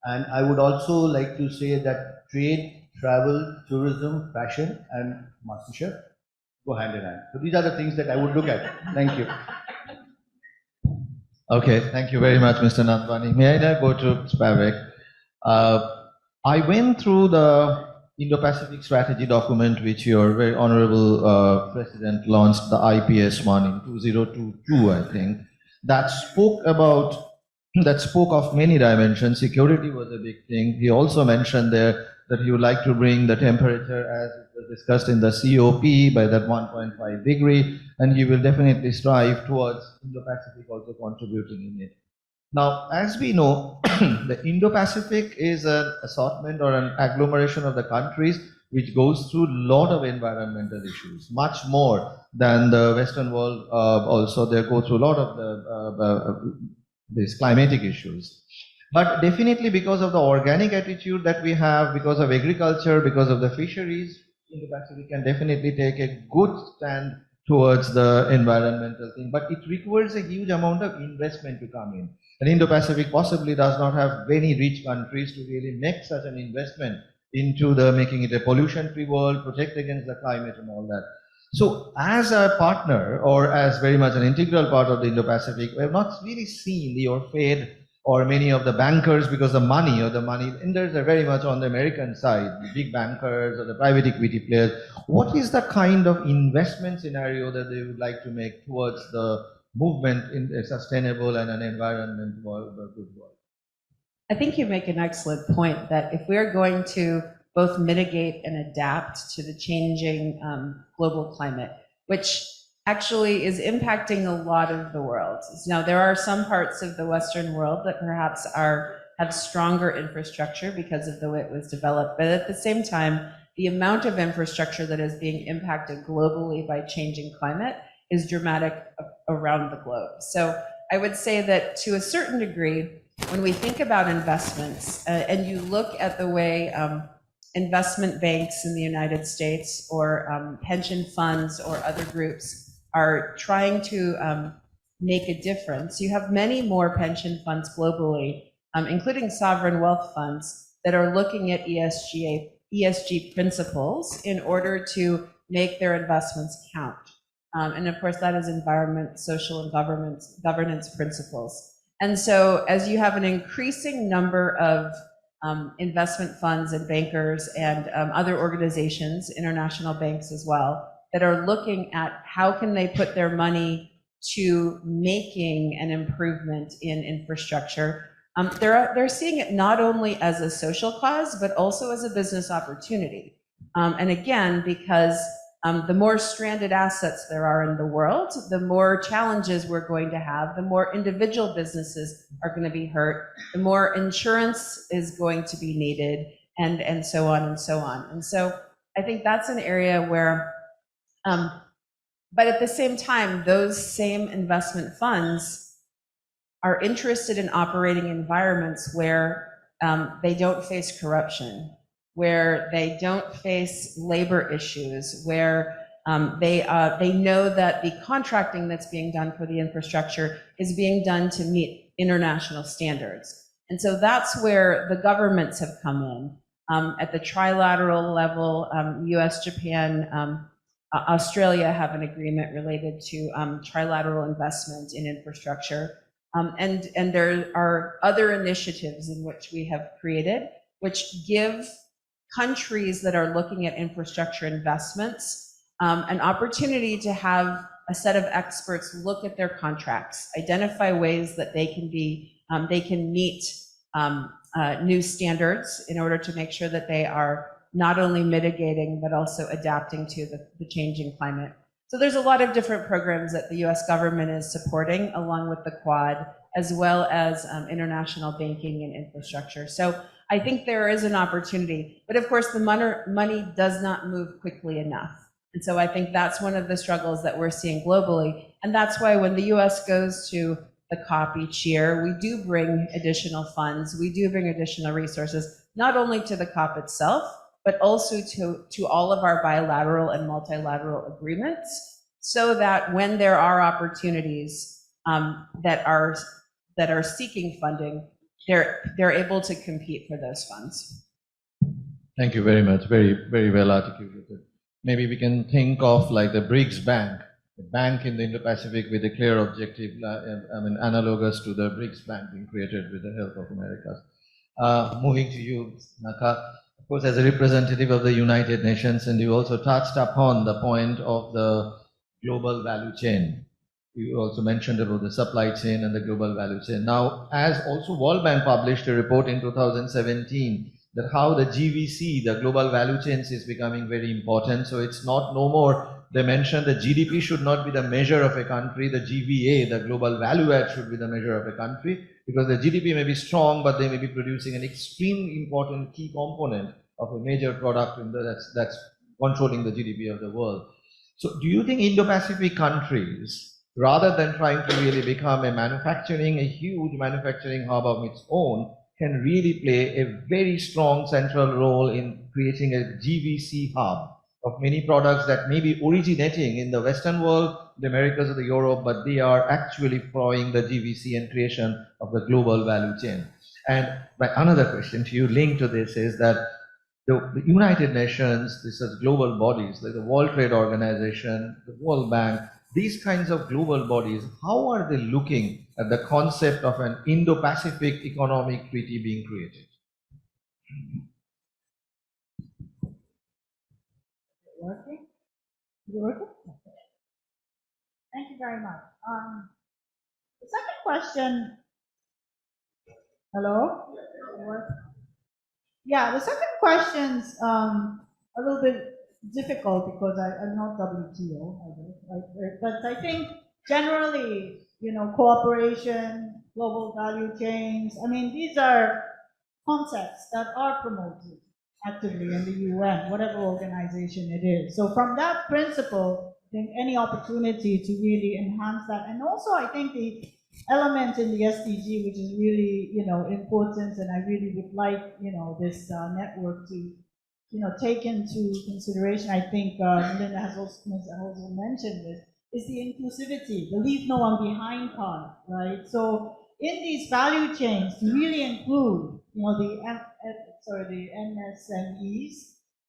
And I would also like to say that trade, travel, tourism, fashion, and mastership go hand in hand. So these are the things that I would look at. Thank you. Okay, thank you very much, Mr. Nandwani. May I now go to Spavek? I went through the Indo-Pacific strategy document, which your very honorable president launched, the IPS one in 2022, I think, that spoke of many dimensions. Security was a big thing. He also mentioned there that he would like to bring the temperature, as it was discussed in the COP, by that 1.5 degree, and he will definitely strive towards Indo-Pacific also contributing in it. Now, as we know, the Indo-Pacific is an assortment or an agglomeration of the countries which goes through a lot of environmental issues, much more than the Western world. Also, they go through a lot of these climatic issues. But definitely because of the organic attitude that we have, because of agriculture, because of the fisheries, Indo-Pacific can definitely take a good stand towards the environmental thing. But it requires a huge amount of investment to come in. And Indo-Pacific possibly does not have very rich countries to really make such an investment into the making it a pollution-free world, protect against the climate and all that. So as a partner, or as very much an integral part of the Indo-Pacific, we have not really seen your Fed or many of the bankers, because the money lenders are very much on the American side, the big bankers or the private equity players. What is the kind of investment scenario that they would like to make towards the movement in a sustainable and an environment world, a good world? I think you make an excellent point that if we are going to both mitigate and adapt to the changing global climate, which actually is impacting a lot of the world. Now, there are some parts of the Western world that perhaps have stronger infrastructure because of the way it was developed, but at the same time, the amount of infrastructure that is being impacted globally by changing climate is dramatic around the globe. So I would say that to a certain degree, when we think about investments and you look at the way investment banks in the United States or pension funds or other groups are trying to make a difference, you have many more pension funds globally, including sovereign wealth funds, that are looking at ESG principles in order to make their investments count. And of course, that is environment, social, and governance principles. And so as you have an increasing number of investment funds and bankers and other organizations, international banks as well, that are looking at how can they put their money to making an improvement in infrastructure, they're seeing it not only as a social cause, but also as a business opportunity. And again, because the more stranded assets there are in the world, the more challenges we're going to have, the more individual businesses are going to be hurt, the more insurance is going to be needed, and so on and so on. And so I think that's an area where, but at the same time, those same investment funds are interested in operating environments where they don't face corruption, where they don't face labor issues, where they know that the contracting that's being done for the infrastructure is being done to meet international standards. And so that's where the governments have come in at the trilateral level, US, Japan, Australia have an agreement related to trilateral investment in infrastructure. And there are other initiatives in which we have created, which give countries that are looking at infrastructure investments an opportunity to have a set of experts look at their contracts, identify ways that they can meet new standards in order to make sure that they are not only mitigating, but also adapting to the changing climate. So there's a lot of different programs that the US government is supporting along with the Quad, as well as international banking and infrastructure. So I think there is an opportunity, but of course the money does not move quickly enough. And so I think that's one of the struggles that we're seeing globally. And that's why when the US goes to the COP each year, we do bring additional funds, we do bring additional resources, not only to the COP itself, but also to all of our bilateral and multilateral agreements, so that when there are opportunities that are seeking funding, they're able to compete for those funds. Thank you very much. Very, very well articulated. Maybe we can think of like the BRICS Bank, a bank in the Indo-Pacific with a clear objective, analogous to the BRICS Bank being created with the help of America. Moving to you, Naka, of course, as a representative of the United Nations, and you also touched upon the point of the global value chain. You also mentioned about the supply chain and the global value chain. Now, as also World Bank published a report in 2017, that how the GVC, the global value chains, is becoming very important. So it's not no more, they mentioned that GDP should not be the measure of a country, the GVA, the global value add, should be the measure of a country, because the GDP may be strong, but they may be producing an extremely important key component of a major product that's controlling the GDP of the world. So do you think Indo-Pacific countries, rather than trying to really become a huge manufacturing hub of its own, can really play a very strong central role in creating a GVC hub of many products that may be originating in the Western world, the Americas or the Europe, but they are actually following the GVC and creation of the global value chain? And my another question to you linked to this is that the United Nations, this is global bodies like the World Trade Organization, the World Bank, these kinds of global bodies, how are they looking at the concept of an Indo-Pacific economic treaty being created? Working? Is it working? Thank you very much. The second question. Hello? Yeah, the second question's a little bit difficult because I'm not WTO, but I think generally, cooperation, global value chains, I mean, these are concepts that are promoted actively in the UN, whatever organization it is. So from that principle, I think any opportunity to really enhance that, and also I think the element in the SDG, which is really, important, and I really would like, this network to, take into consideration. I think Melinda has also mentioned this, is the inclusivity, the leave no one behind part, right? So in these value chains, to really include, the MSMEs,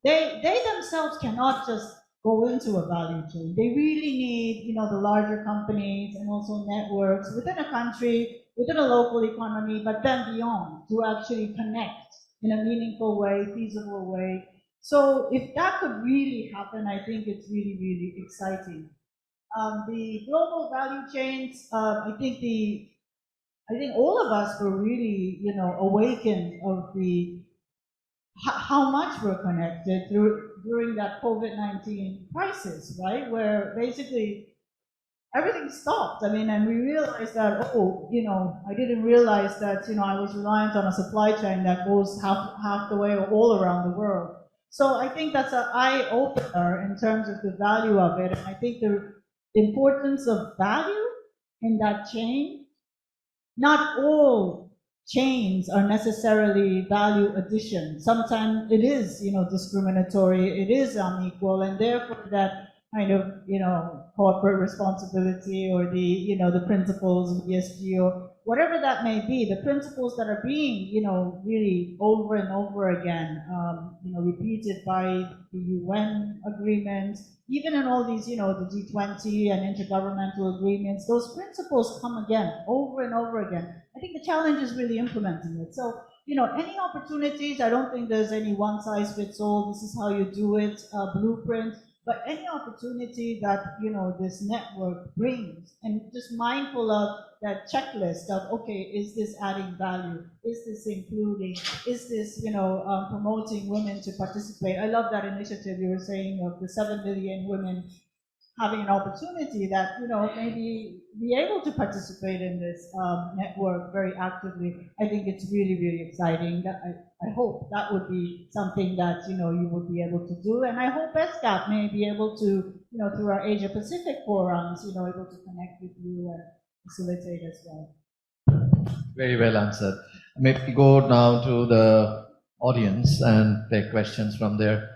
they themselves cannot just go into a value chain. They really need, the larger companies and also networks within a country, within a local economy, but then beyond, to actually connect in a meaningful way, feasible way. So if that could really happen, I think it's really, really exciting. The global value chains, I think all of us were really, awakened of how much we're connected during that COVID-19 crisis, right? Where basically everything stopped. I mean, and we realized that, I didn't realize that, I was reliant on a supply chain that goes half the way all around the world. So I think that's an eye-opener in terms of the value of it. And I think the importance of value in that chain. Not all chains are necessarily value addition. Sometimes it is, discriminatory, it is unequal, and therefore that kind of, corporate responsibility or the, the principles of ESG or whatever that may be, the principles that are being, really over and over again, repeated by the UN agreements, even in all these, the G20 and intergovernmental agreements, those principles come again, over and over again. I think the challenge is really implementing it. So, any opportunities, I don't think there's any one size fits all, this is how you do it, blueprint, but any opportunity that, this network brings, and just mindful of that checklist of, okay, is this adding value? Is this including? Is this, promoting women to participate? I love that initiative you were saying of the 7 million women having an opportunity that, maybe be able to participate in this network very actively. I think it's really, really exciting. I hope that would be something that, you would be able to do. And I hope ESCAP may be able to, through our Asia Pacific forums, able to connect with you and facilitate as well. Very well answered. Maybe go now to the audience and take questions from there.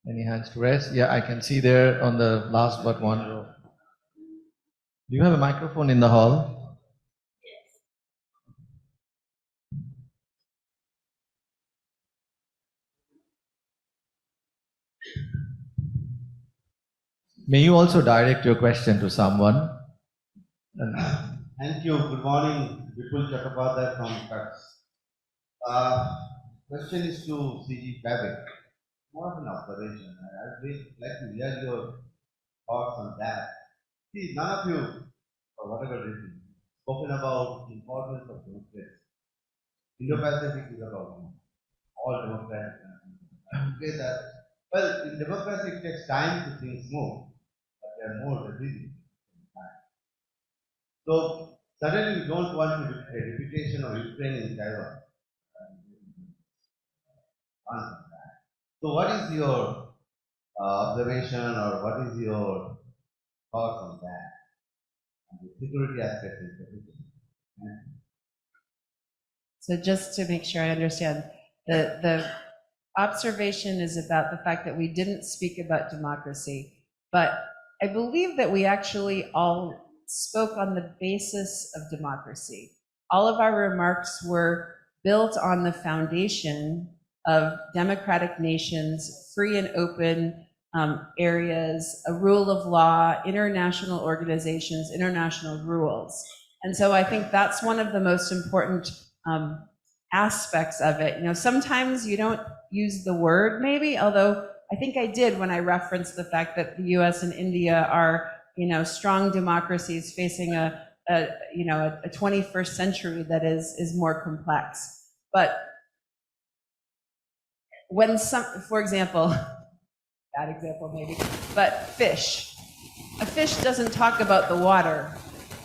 Any hands to raise? Yeah, I can see there on the last but one row. Do you have a microphone in the hall? May you also direct your question to someone? Thank you. Good morning, Vipul Chakrabarty from Kutch. Question is to CG Babbitt. More of an observation. I'd really like to hear your thoughts on that. See, none of you, for whatever reason, spoken about the importance of democracy. Indo-Pacific is about all democratic countries. I would say that, well, in democracy it takes time to things move, but they are more resilient. So suddenly we don't want a reputation of Ukraine in Taiwan. So what is your observation or what is your thoughts on that? And the security aspect in particular. So just to make sure I understand, the observation is about the fact that we didn't speak about democracy, but I believe that we actually all spoke on the basis of democracy. All of our remarks were built on the foundation of democratic nations, free and open areas, a rule of law, international organizations, international rules. And so I think that's one of the most important aspects of it. Sometimes you don't use the word maybe, although I think I did when I referenced the fact that the US and India are, strong democracies facing a 21st century that is more complex. But when for example, bad example maybe, but a fish doesn't talk about the water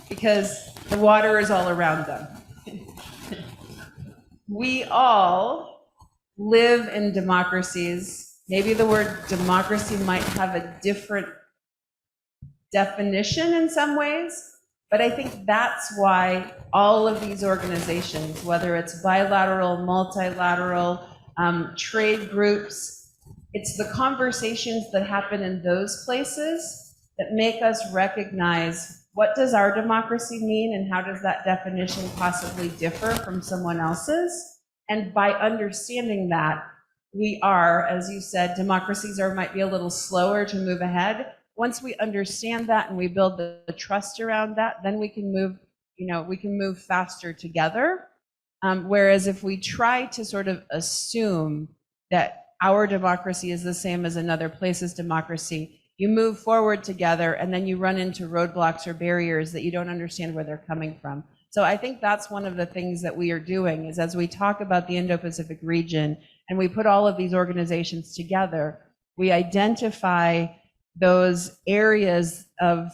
because the water is all around them. We all live in democracies. Maybe the word democracy might have a different definition in some ways, but I think that's why all of these organizations, whether it's bilateral, multilateral, trade groups, it's the conversations that happen in those places that make us recognize what does our democracy mean and how does that definition possibly differ from someone else's. And by understanding that, we are, as you said, democracies might be a little slower to move ahead. Once we understand that and we build the trust around that, then we can move faster together. Whereas if we try to sort of assume that our democracy is the same as another place's democracy, you move forward together and then you run into roadblocks or barriers that you don't understand where they're coming from. So I think that's one of the things that we are doing is as we talk about the Indo-Pacific region and we put all of these organizations together, we identify those areas of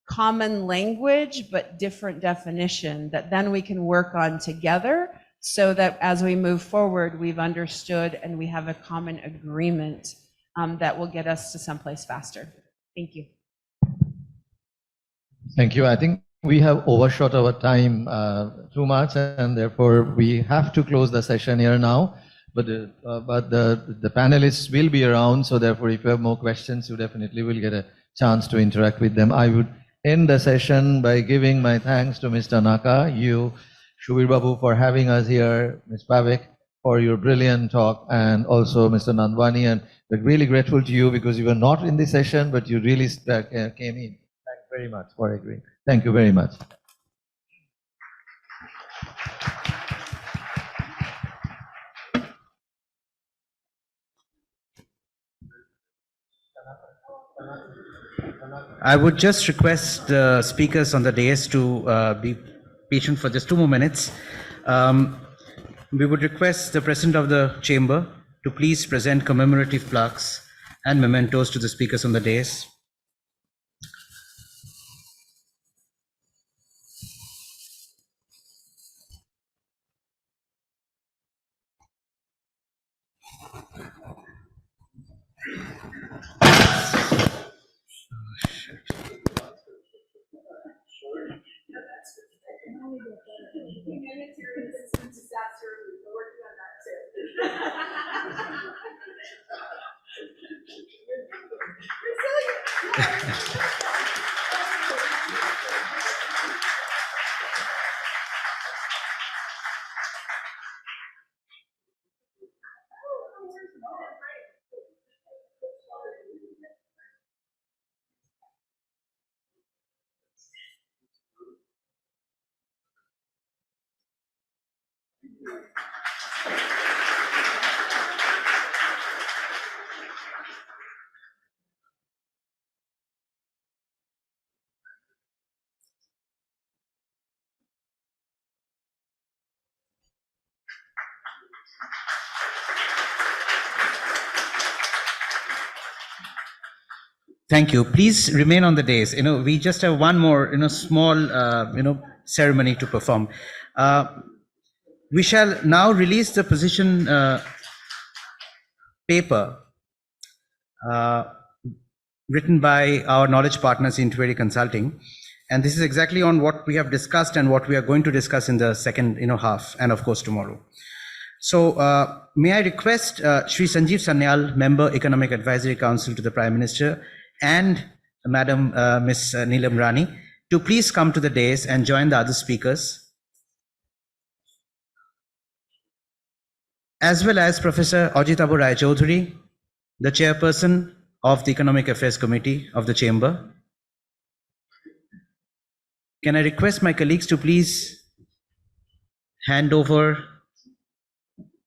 common language but different definition that then we can work on together so that as we move forward, we've understood and we have a common agreement that will get us to someplace faster. Thank you. Thank you. I think we have overshot our time too much, and therefore we have to close the session here now. But the panelists will be around, so therefore if you have more questions, you definitely will get a chance to interact with them. I would end the session by giving my thanks to Mr. Naka, you, Shubir Babu, for having us here, Ms. Pavik, for your brilliant talk, and also Mr. Nandwani. And we're really grateful to you because you were not in the session, but you really came in. Thanks very much for agreeing. Thank you very much. I would just request the speakers on the dais to be patient for just 2 more minutes. We would request the President of the Chamber to please present commemorative plaques and mementos to the speakers on the dais. Thank you. Please remain on the dais. We just have one more, small, ceremony to perform. We shall now release the position paper written by our knowledge partners in Intuary Consulting. And this is exactly on what we have discussed and what we are going to discuss in the second, half, and of course tomorrow. So may I request Shri Sanjeev Sanyal, Member Economic Advisory Council to the Prime Minister, and Madam Ms. Neelam Rani, to please come to the dais and join the other speakers, as well as Professor Ajitabu Rai Chaudhuri, the Chairperson of the Economic Affairs Committee of the Chamber. Can I request my colleagues to please hand over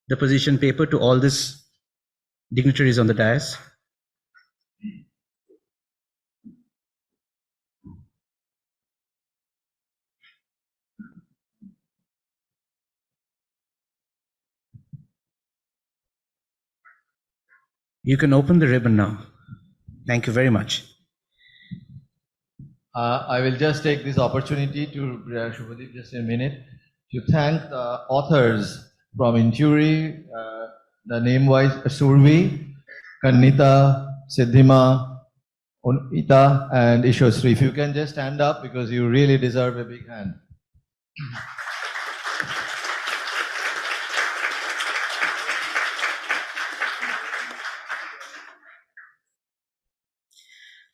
the position paper to all these dignitaries on the dais? You can open the ribbon now. Thank you very much. I will just take this opportunity to, Shubhadeep, just a minute, to thank the authors from Intuary, the name-wise Survi, Kannita, Siddhima, Unita, and Ishosri. If you can just stand up because you really deserve a big hand.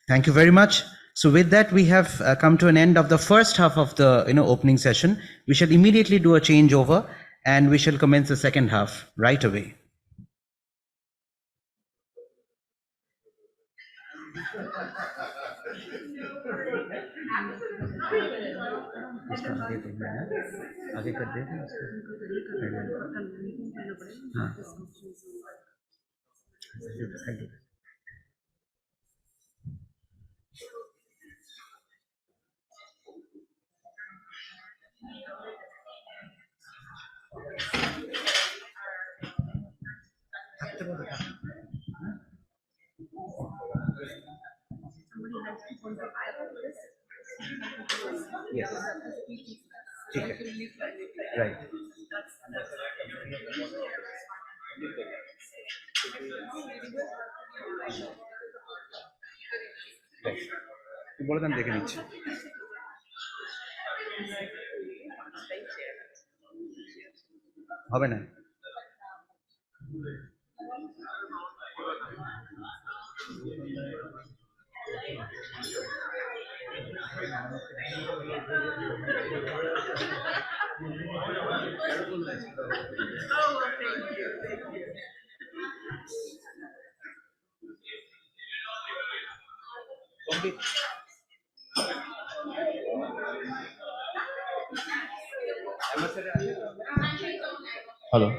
Thank you very much. So with that, we have come to an end of the first half of the opening session. We shall immediately do a changeover and we shall commence the second half right away. Yes. Right. বলে দেন দেখে নিচ্ছি হবে না Hello.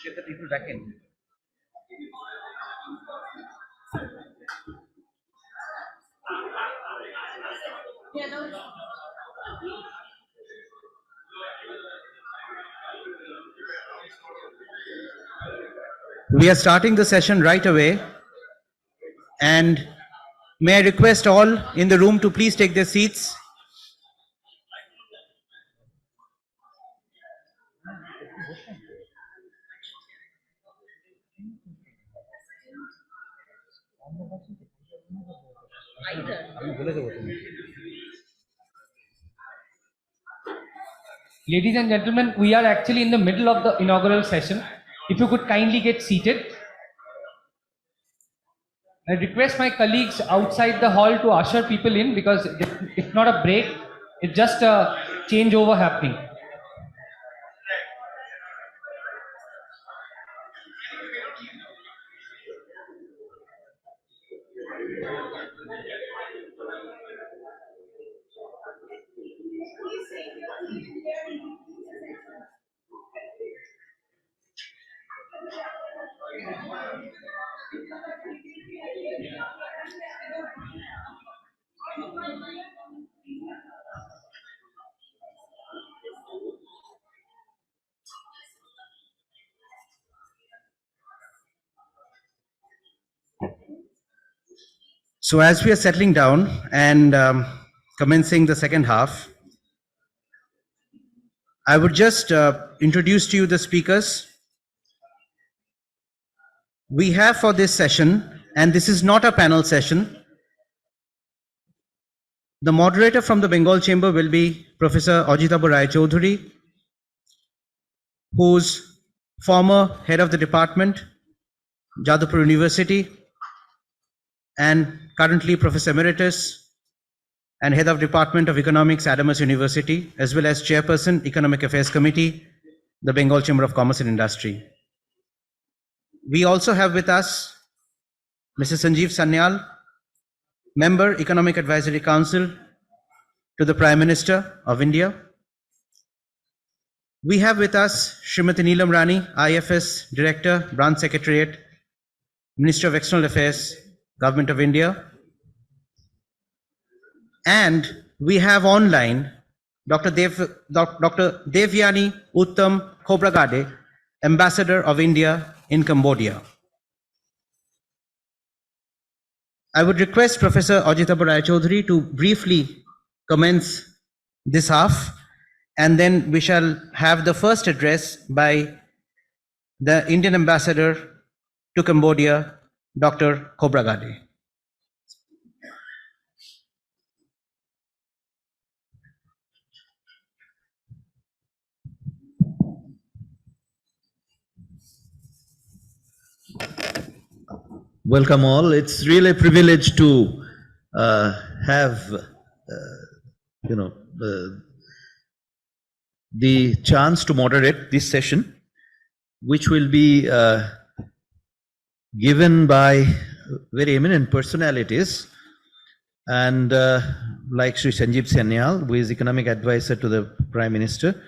Get the people back in. We are starting the session right away. And may I request all in the room to please take their seats. Ladies and gentlemen, we are actually in the middle of the inaugural session. If you could kindly get seated. I request my colleagues outside the hall to usher people in because it's not a break, it's just a changeover happening. So as we are settling down and commencing the second half, I would just introduce to you the speakers we have for this session, and this is not a panel session. The moderator from the Bengal Chamber will be Professor Ajitabu Rai Chaudhuri, who's former head of the department, Jadavpur University, and currently Professor Emeritus and Head of Department of Economics, Adams University, as well as Chairperson, Economic Affairs Committee, the Bengal Chamber of Commerce and Industry. We also have with us Mr. Sanjeev Sanyal, Member, Economic Advisory Council to the Prime Minister of India. We have with us Srimati Neelam Rani, IFS Director, Branch Secretariat, Minister of External Affairs, Government of India. And we have online Dr. Devyani Uttam Khobragade, Ambassador of India in Cambodia. I would request Professor Ajitabu Rai Chaudhuri to briefly commence this half, and then we shall have the first address by the Indian Ambassador to Cambodia, Dr. Khobragade. Welcome all. It's really a privilege to have, the chance to moderate this session, which will be given by very eminent personalities, and like Sri Sanjeev Sanyal, who is economic advisor to the Prime Minister,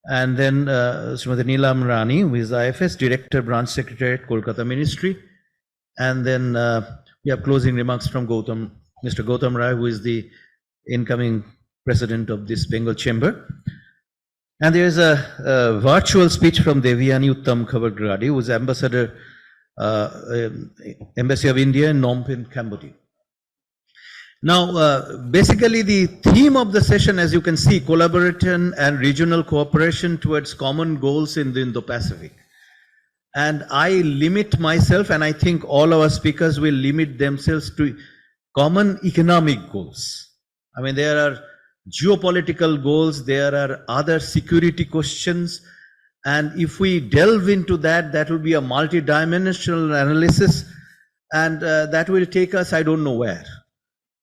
and then Srimati Neelam Rani, who is IFS Director, Branch Secretariat, Kolkata Ministry, and then we have closing remarks from Mr. Gautam Rai, who is the incoming president of this Bengal Chamber. And there is a virtual speech from Devyani Uttam Khobragade, who is ambassador, Embassy of India in Phnom Penh, Cambodia. Now, basically the theme of the session, as you can see, collaboration and regional cooperation towards common goals in the Indo-Pacific. And I limit myself, and I think all our speakers will limit themselves to common economic goals. I mean, there are geopolitical goals, there are other security questions, and if we delve into that, that will be a multi-dimensional analysis, and that will take us, I don't know where.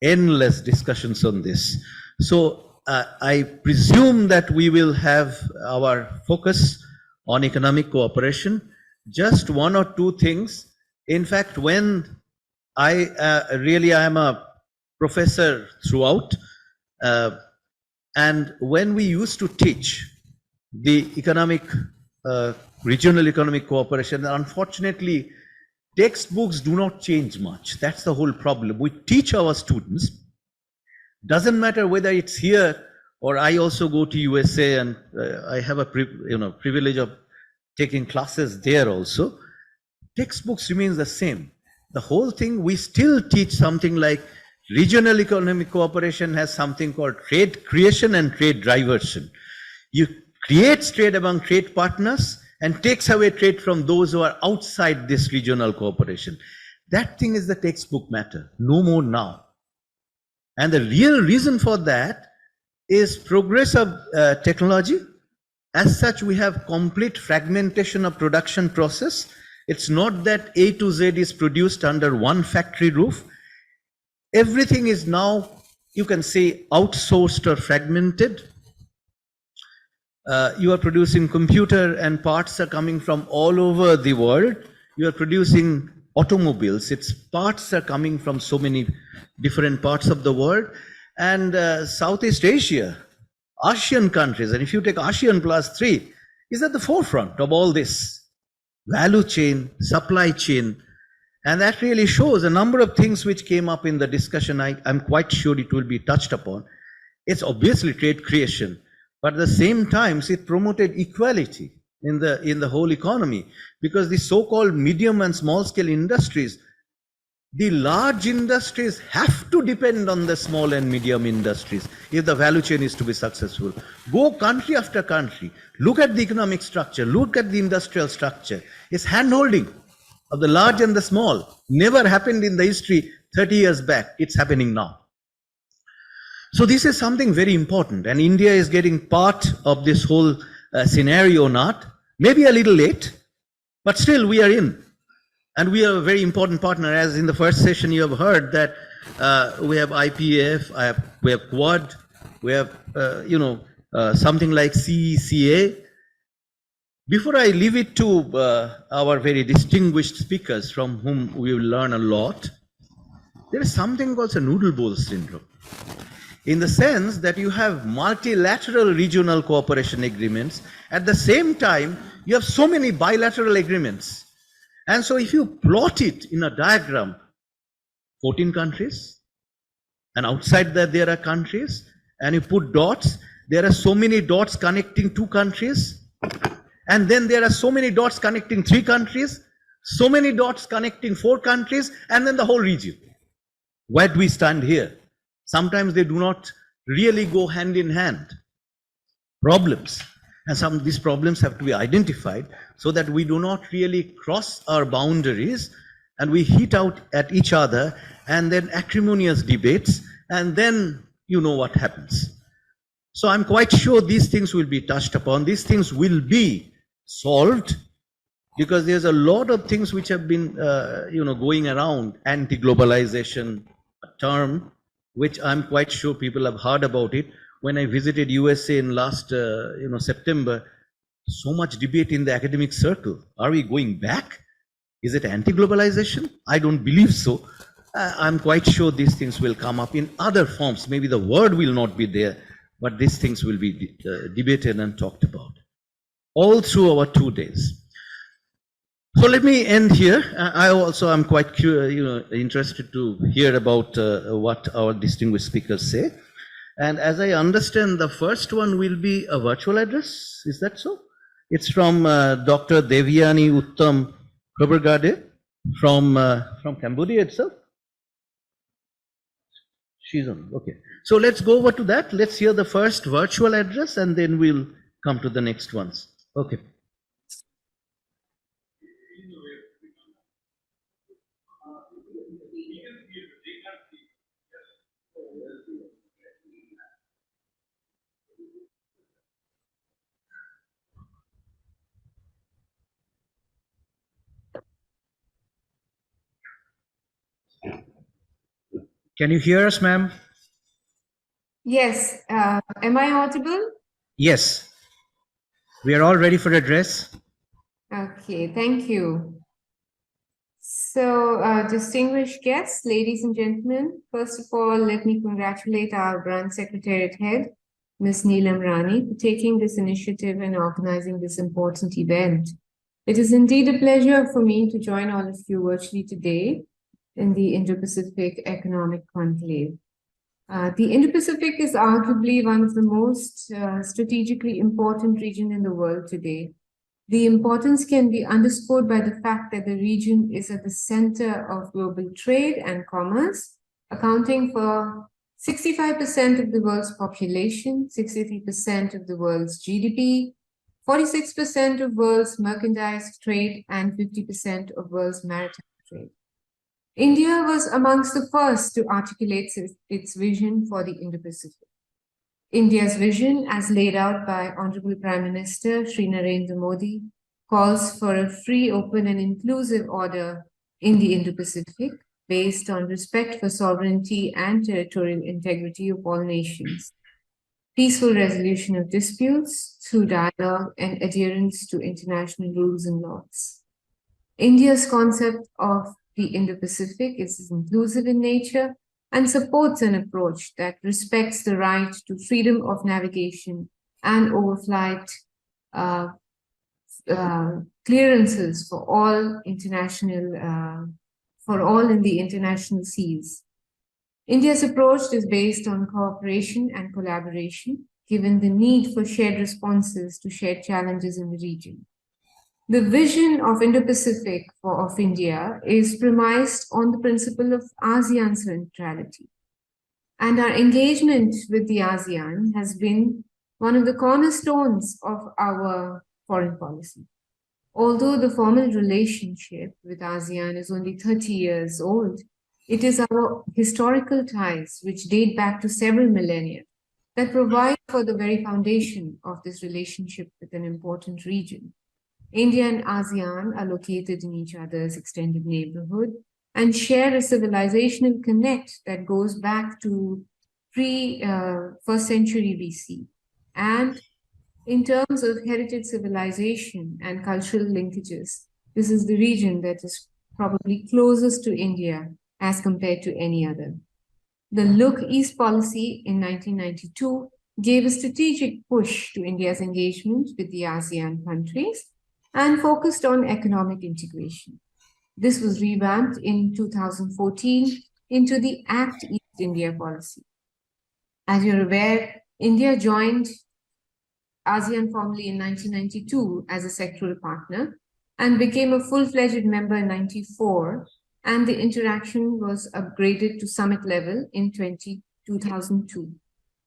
endless discussions on this. So I presume that we will have our focus on economic cooperation. Just one or two things. In fact, when I am a professor throughout, and when we used to teach the regional economic cooperation, unfortunately, textbooks do not change much. That's the whole problem. We teach our students, doesn't matter whether it's here or I also go to USA and I have a privilege of taking classes there also. Textbooks remains the same. The whole thing, we still teach something like regional economic cooperation has something called trade creation and trade diversion. You create trade among trade partners and takes away trade from those who are outside this regional cooperation. That thing is the textbook matter, no more now. And the real reason for that is progress of technology. As such, we have complete fragmentation of production process. It's not that A to Z is produced under one factory roof. Everything is now, you can say, outsourced or fragmented. You are producing computer and parts are coming from all over the world. You are producing automobiles. Its parts are coming from so many different parts of the world. And Southeast Asia, ASEAN countries, and if you take ASEAN plus 3, is at the forefront of all this value chain, supply chain. And that really shows a number of things which came up in the discussion. I'm quite sure it will be touched upon. It's obviously trade creation, but at the same time, it promoted equality in the whole economy, because the so-called medium and small-scale industries, the large industries have to depend on the small and medium industries if the value chain is to be successful. Go country after country, look at the economic structure, look at the industrial structure. It's hand-holding of the large and the small. Never happened in the history 30 years back. It's happening now. So this is something very important, and India is getting part of this whole scenario not. Maybe a little late, but still we are in. And we are a very important partner. As in the first session you have heard that we have IPF, we have Quad, we have something like CECA. Before I leave it to our very distinguished speakers from whom we will learn a lot, there is something called the noodle bowl syndrome. In the sense that you have multilateral regional cooperation agreements, at the same time you have so many bilateral agreements. And so if you plot it in a diagram, 14 countries, and outside that there are countries, and you put dots, there are so many dots connecting 2 countries, and then there are so many dots connecting 3 countries, so many dots connecting 4 countries, and then the whole region. Where do we stand here? Sometimes they do not really go hand in hand. Problems. And some of these problems have to be identified so that we do not really cross our boundaries and we hit out at each other, and then acrimonious debates, and then you know what happens. So I'm quite sure these things will be touched upon. These things will be solved, because there's a lot of things which have been going around, anti-globalization term, which I'm quite sure people have heard about it. When I visited USA in last September, so much debate in the academic circle. Are we going back? Is it anti-globalization? I don't believe so. I'm quite sure these things will come up in other forms. Maybe the word will not be there, but these things will be debated and talked about all through our 2 days. So let me end here. I also am quite interested to hear about what our distinguished speakers say. And as I understand, the first one will be a virtual address. Is that so? It's from Dr. Devyani Uttam Khobrgade from Cambodia itself. She's on. Okay. So let's go over to that. Let's hear the first virtual address, and then we'll come to the next ones. Okay. Can you hear us, ma'am? Yes, am I audible? Yes. We are all ready for address. Okay, thank you. So, distinguished guests, ladies and gentlemen, first of all, let me congratulate our branch secretariat head, Ms. Neelam Rani, for taking this initiative and organizing this important event. It is indeed a pleasure for me to join all of you virtually today in the Indo-Pacific Economic Conclave. The Indo-Pacific is arguably one of the most strategically important regions in the world today. The importance can be underscored by the fact that the region is at the center of global trade and commerce, accounting for 65% of the world's population, 63% of the world's GDP, 46% of world's merchandise trade, and 50% of world's maritime trade. India was amongst the first to articulate its vision for the Indo-Pacific. India's vision, as laid out by Honorable Prime Minister Shri Narendra Modi, calls for a free, open, and inclusive order in the Indo-Pacific based on respect for sovereignty and territorial integrity of all nations, peaceful resolution of disputes through dialogue and adherence to international rules and laws. India's concept of the Indo-Pacific is inclusive in nature and supports an approach that respects the right to freedom of navigation and overflight clearances for all in the international seas. India's approach is based on cooperation and collaboration, given the need for shared responses to shared challenges in the region. The vision of Indo-Pacific of India is premised on the principle of ASEAN centrality. And our engagement with the ASEAN has been one of the cornerstones of our foreign policy. Although the formal relationship with ASEAN is only 30 years old, it is our historical ties, which date back to several millennia, that provide for the very foundation of this relationship with an important region. India and ASEAN are located in each other's extended neighborhood and share a civilizational connect that goes back to first century BC. And in terms of heritage civilization and cultural linkages, this is the region that is probably closest to India as compared to any other. The Look East policy in 1992 gave a strategic push to India's engagement with the ASEAN countries and focused on economic integration. This was revamped in 2014 into the Act East India policy. As you're aware, India joined ASEAN formally in 1992 as a sectoral partner and became a full-fledged member in 1994, and the interaction was upgraded to summit level in 2002.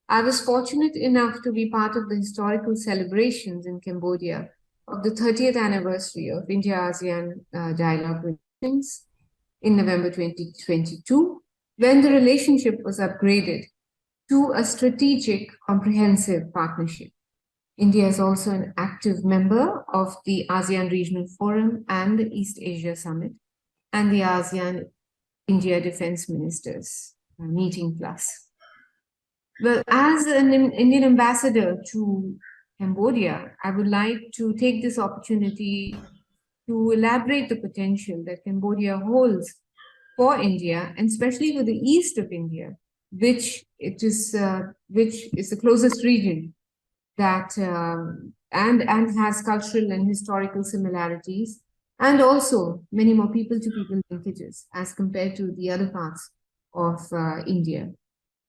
I was fortunate enough to be part of the historical celebrations in Cambodia of the 30th anniversary of India-ASEAN dialogue relations in November 2022, when the relationship was upgraded to a strategic comprehensive partnership. India is also an active member of the ASEAN Regional Forum and the East Asia Summit and the ASEAN India Defense Ministers meeting plus. Well, as an Indian ambassador to Cambodia, I would like to take this opportunity to elaborate the potential that Cambodia holds for India, and especially for the east of India, which is the closest region that and has cultural and historical similarities, and also many more people-to-people linkages as compared to the other parts of India.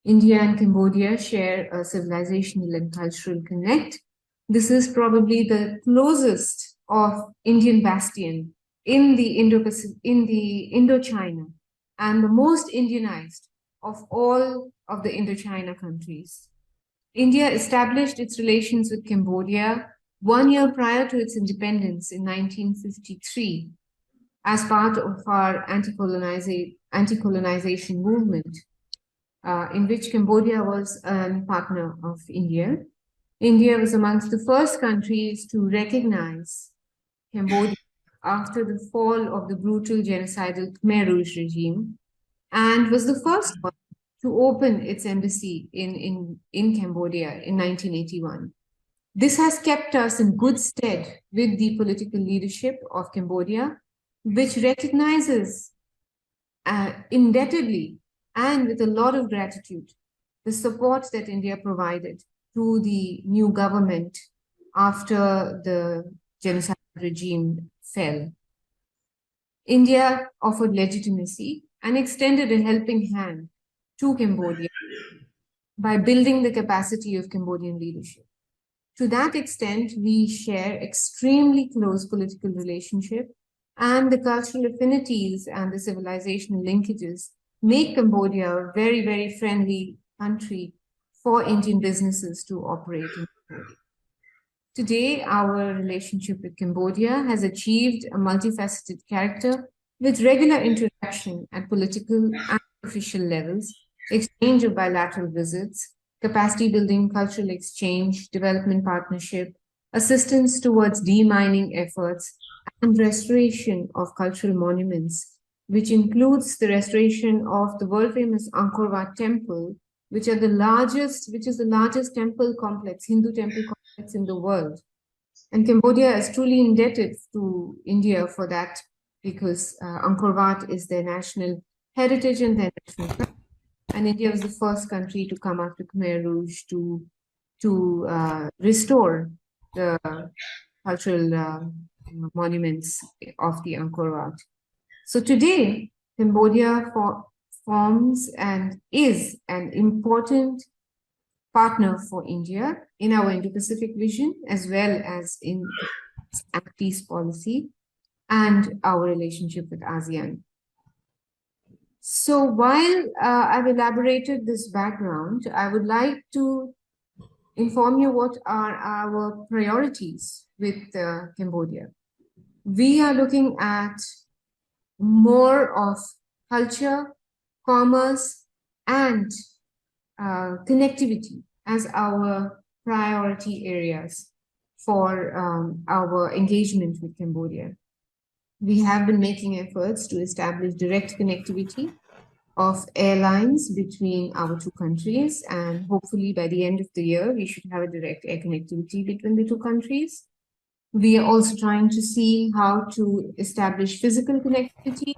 India and Cambodia share a civilizational and cultural connect. This is probably the closest of Indian bastion in the Indochina, and the most Indianized of all of the Indochina countries. India established its relations with Cambodia 1 year prior to its independence in 1953 as part of our anti-colonization movement, in which Cambodia was a partner of India. India was amongst the first countries to recognize Cambodia after the fall of the brutal genocidal Khmer Rouge regime, and was the first one to open its embassy in Cambodia in 1981. This has kept us in good stead with the political leadership of Cambodia, which recognizes indebtedly and with a lot of gratitude the support that India provided to the new government after the genocide regime fell. India offered legitimacy and extended a helping hand to Cambodia by building the capacity of Cambodian leadership. To that extent, we share extremely close political relationship, and the cultural affinities and the civilizational linkages make Cambodia a very, very friendly country for Indian businesses to operate in Cambodia. Today, our relationship with Cambodia has achieved a multifaceted character with regular interaction at political and official levels, exchange of bilateral visits, capacity building, cultural exchange, development partnership, assistance towards demining efforts, and restoration of cultural monuments, which includes the restoration of the world-famous Angkor Wat Temple, which is the largest temple complex, Hindu temple complex in the world. And Cambodia is truly indebted to India for that, because Angkor Wat is their national heritage and their national pride. And India was the first country to come after Khmer Rouge to restore the cultural monuments of the Angkor Wat. So today, Cambodia forms and is an important partner for India in our Indo-Pacific vision, as well as in peace policy and our relationship with ASEAN. So while I've elaborated this background, I would like to inform you what are our priorities with Cambodia. We are looking at more of culture, commerce, and connectivity as our priority areas for our engagement with Cambodia. We have been making efforts to establish direct connectivity of airlines between our two countries, and hopefully by the end of the year, we should have a direct air connectivity between the two countries. We are also trying to see how to establish physical connectivity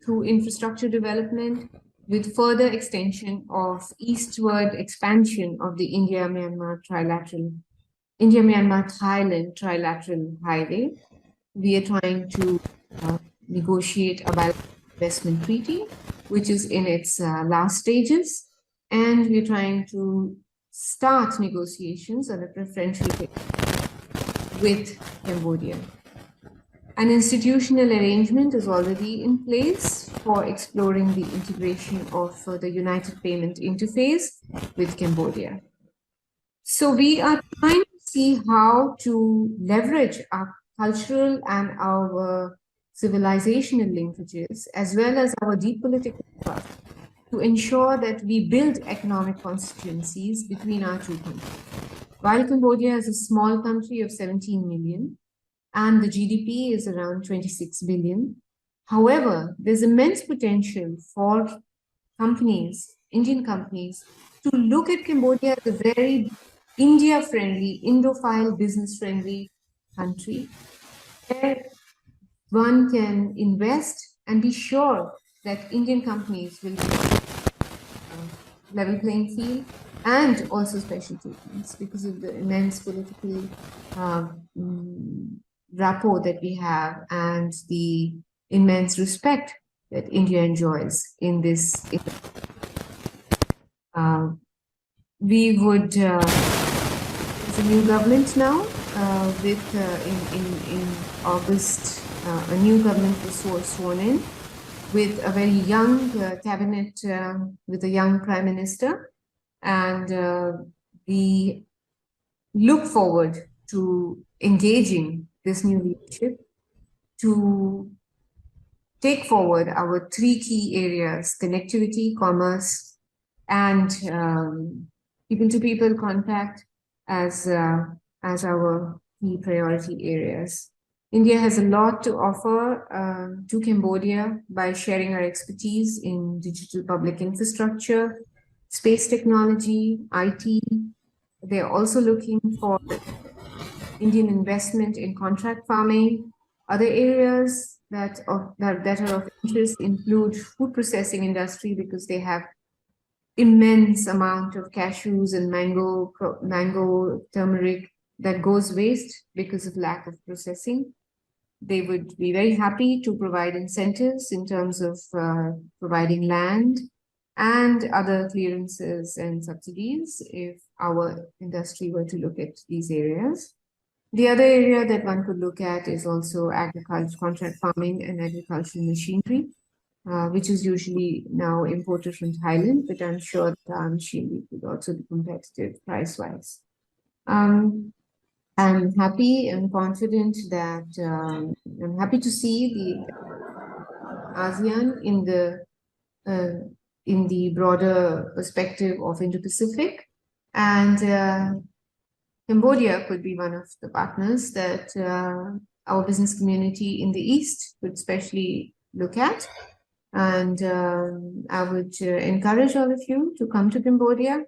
through infrastructure development, with further extension of eastward expansion of the India-Myanmar Thailand trilateral highway. We are trying to negotiate a bilateral investment treaty, which is in its last stages, and we're trying to start negotiations on a preferential basis with Cambodia. An institutional arrangement is already in place for exploring the integration of the United Payment Interface with Cambodia. So we are trying to see how to leverage our cultural and our civilizational linkages, as well as our deep political trust, to ensure that we build economic constituencies between our two countries. While Cambodia is a small country of 17 million, and the GDP is around 26 billion. However, there's immense potential for companies, Indian companies, to look at Cambodia as a very India-friendly, Indophile, business-friendly country, where one can invest and be sure that Indian companies will be level playing field, and also special treatments because of the immense political rapport that we have and the immense respect that India enjoys in this. We would, there's a new government now with in August, a new government was sworn in with a very young cabinet, with a young prime minister, and we look forward to engaging this new leadership to take forward our three key areas: connectivity, commerce, and people-to-people contact as our key priority areas. India has a lot to offer to Cambodia by sharing our expertise in digital public infrastructure, space technology, IT. They're also looking for Indian investment in contract farming. Other areas that are of interest include food processing industry because they have immense amount of cashews and mango turmeric that goes waste because of lack of processing. They would be very happy to provide incentives in terms of providing land and other clearances and subsidies if our industry were to look at these areas. The other area that one could look at is also agriculture, contract farming and agricultural machinery, which is usually now imported from Thailand, but I'm sure that our machinery could also be competitive price-wise. I'm happy and confident that I'm happy to see the ASEAN in the broader perspective of Indo-Pacific, and Cambodia could be one of the partners that our business community in the East would especially look at. And I would encourage all of you to come to Cambodia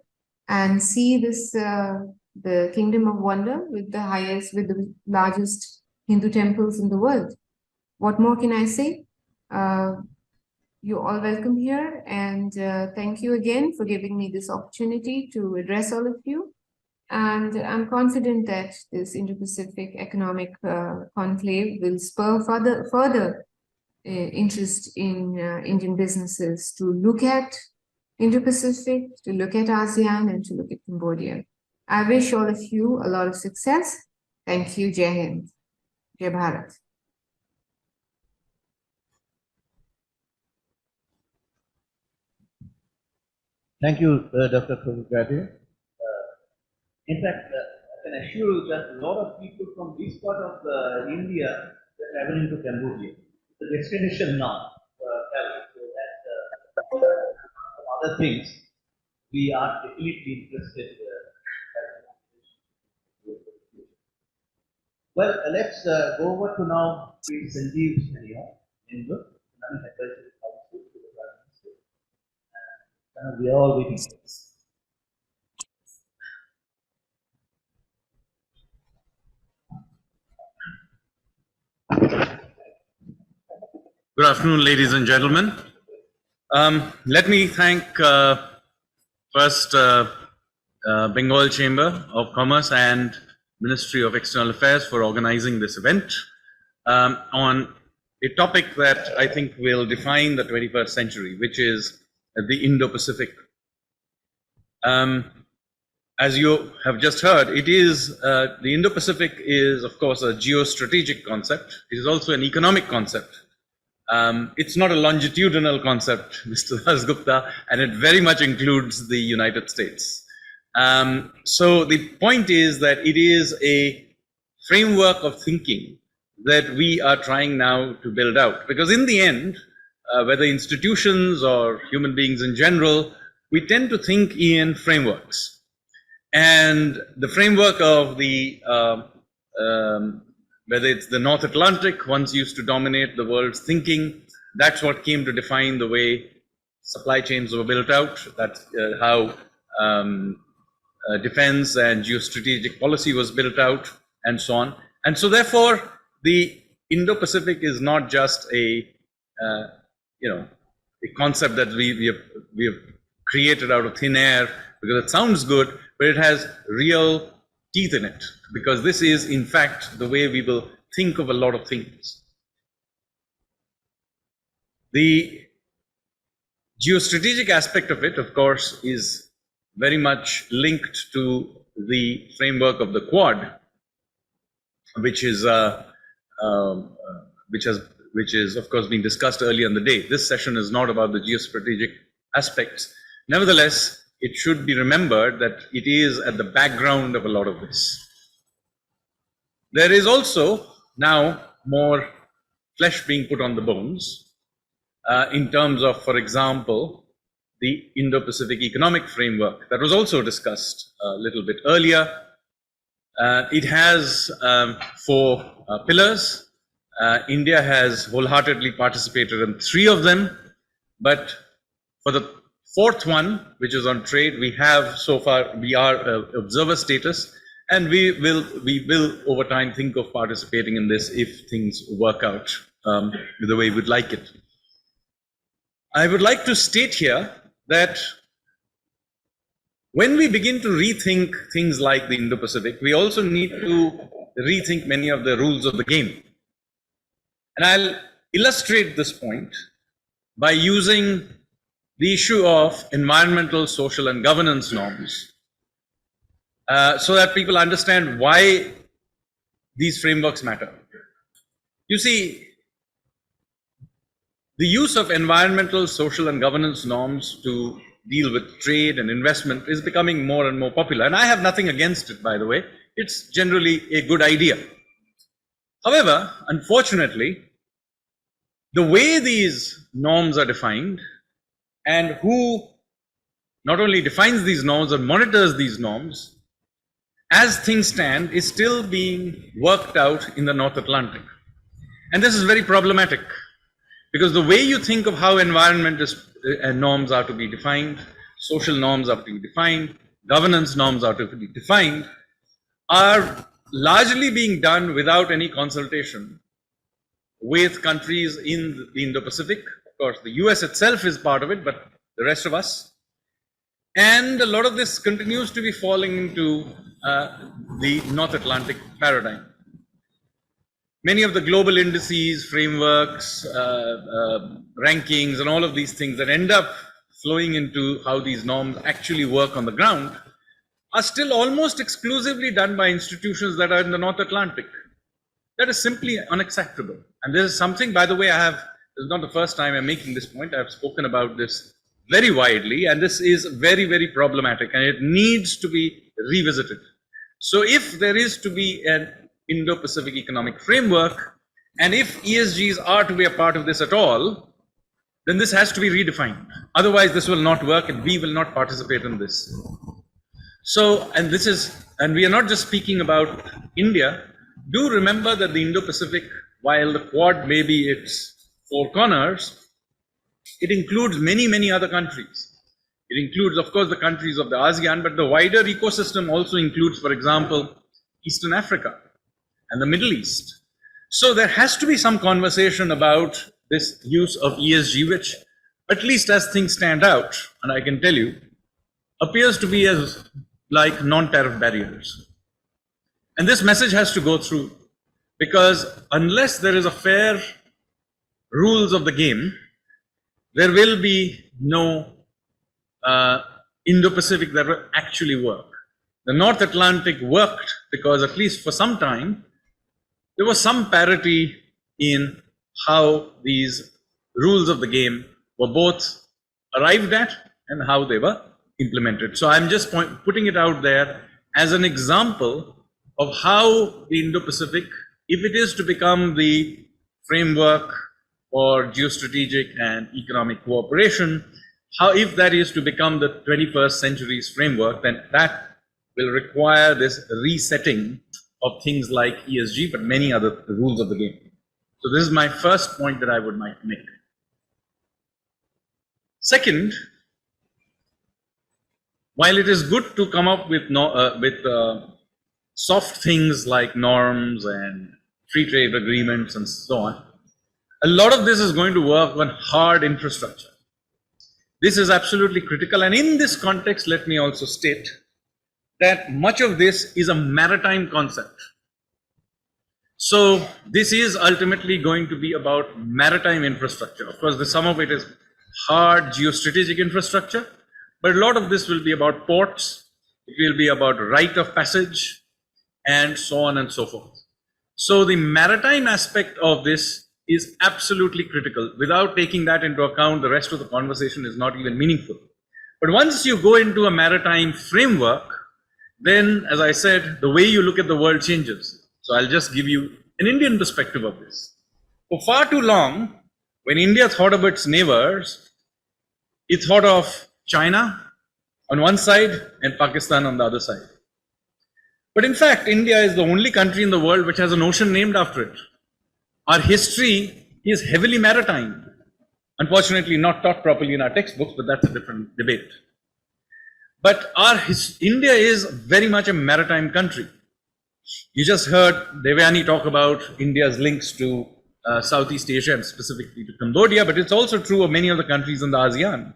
and see this, the Kingdom of Wonder with the largest Hindu temples in the world. What more can I say? You're all welcome here, and thank you again for giving me this opportunity to address all of you. And I'm confident that this Indo-Pacific Economic Conclave will spur further interest in Indian businesses to look at Indo-Pacific, to look at ASEAN, and to look at Cambodia. I wish all of you a lot of success. Thank you. Jai Hind. Jai Bharat. Thank you, Dr. Kogukade. In fact, I can assure you that a lot of people from this part of India are traveling to Cambodia. It's a destination now for travel. So that other things, we are definitely interested. Well, let's go over to now Sanjeev Sanya, member, Advisory Council to the Prime Minister. We are all waiting for this. Good afternoon, ladies and gentlemen. Let me thank first Bengal Chamber of Commerce and Ministry of External Affairs for organizing this event on a topic that I think will define the 21st century, which is the Indo-Pacific. As you have just heard, it is the Indo-Pacific is, of course, a geostrategic concept. It is also an economic concept. It's not a longitudinal concept, Mr. Dasgupta, and it very much includes the United States. So the point is that it is a framework of thinking that we are trying now to build out. Because in the end, whether institutions or human beings in general, we tend to think in frameworks. And the framework of the whether it's the North Atlantic, once used to dominate the world's thinking. That's what came to define the way supply chains were built out. That's how defense and geostrategic policy was built out, and so on. And so therefore, the Indo-Pacific is not just a concept that we have created out of thin air because it sounds good, but it has real teeth in it, because this is, in fact, the way we will think of a lot of things. The geostrategic aspect of it, of course, is very much linked to the framework of the Quad, which is of course being discussed earlier in the day. This session is not about the geostrategic aspects. Nevertheless, it should be remembered that it is at the background of a lot of this. There is also now more flesh being put on the bones in terms of, for example, the Indo-Pacific Economic Framework that was also discussed a little bit earlier. It has 4 pillars. India has wholeheartedly participated in 3 of them, but for the Fourth one, which is on trade, we have so far, we are observer status, and we will over time think of participating in this if things work out the way we'd like it. I would like to state here that when we begin to rethink things like the Indo-Pacific, we also need to rethink many of the rules of the game. And I'll illustrate this point by using the issue of environmental, social, and governance norms, so that people understand why these frameworks matter. You see, the use of environmental, social, and governance norms to deal with trade and investment is becoming more and more popular. And I have nothing against it, by the way. It's generally a good idea. However, unfortunately, the way these norms are defined and who not only defines these norms or monitors these norms, as things stand, is still being worked out in the North Atlantic. And this is very problematic, because the way you think of how environment norms are to be defined, social norms are to be defined, governance norms are to be defined, are largely being done without any consultation with countries in the Indo-Pacific. Of course, the US itself is part of it, but the rest of us. And a lot of this continues to be falling into the North Atlantic paradigm. Many of the global indices, frameworks, rankings, and all of these things that end up flowing into how these norms actually work on the ground are still almost exclusively done by institutions that are in the North Atlantic. That is simply unacceptable. And this is something, by the way, this is not the first time I'm making this point. I've spoken about this very widely, and this is very, very problematic, and it needs to be revisited. So if there is to be an Indo-Pacific economic framework, and if ESGs are to be a part of this at all, then this has to be redefined. Otherwise, this will not work, and we will not participate in this. So, and we are not just speaking about India. Do remember that the Indo-Pacific, while the Quad may be its four corners, it includes many, many other countries. It includes, of course, the countries of the ASEAN, but the wider ecosystem also includes, for example, Eastern Africa and the Middle East. So there has to be some conversation about this use of ESG, which, at least as things stand out, and I can tell you, appears to be as like non-tariff barriers. And this message has to go through, because unless there is a fair rules of the game, there will be no Indo-Pacific that will actually work. The North Atlantic worked because, at least for some time, there was some parity in how these rules of the game were both arrived at and how they were implemented. So I'm just putting it out there as an example of how the Indo-Pacific, if it is to become the framework for geostrategic and economic cooperation, how, if that is to become the 21st century's framework, then that will require this resetting of things like ESG, but many other rules of the game. So this is my first point that I would like to make. Second, while it is good to come up with soft things like norms and free trade agreements and so on, a lot of this is going to work on hard infrastructure. This is absolutely critical. And in this context, let me also state that much of this is a maritime concept. So this is ultimately going to be about maritime infrastructure. Of course, some of it is hard geostrategic infrastructure, but a lot of this will be about ports, it will be about right of passage, and so on and so forth. So the maritime aspect of this is absolutely critical. Without taking that into account, the rest of the conversation is not even meaningful. But once you go into a maritime framework, then, as I said, the way you look at the world changes. So I'll just give you an Indian perspective of this. For far too long, when India thought of its neighbors, it thought of China on one side and Pakistan on the other side. But in fact, India is the only country in the world which has an ocean named after it. Our history is heavily maritime. Unfortunately, not taught properly in our textbooks, but that's a different debate. But India is very much a maritime country. You just heard Devyani talk about India's links to Southeast Asia and specifically to Cambodia, but it's also true of many of the countries in the ASEAN.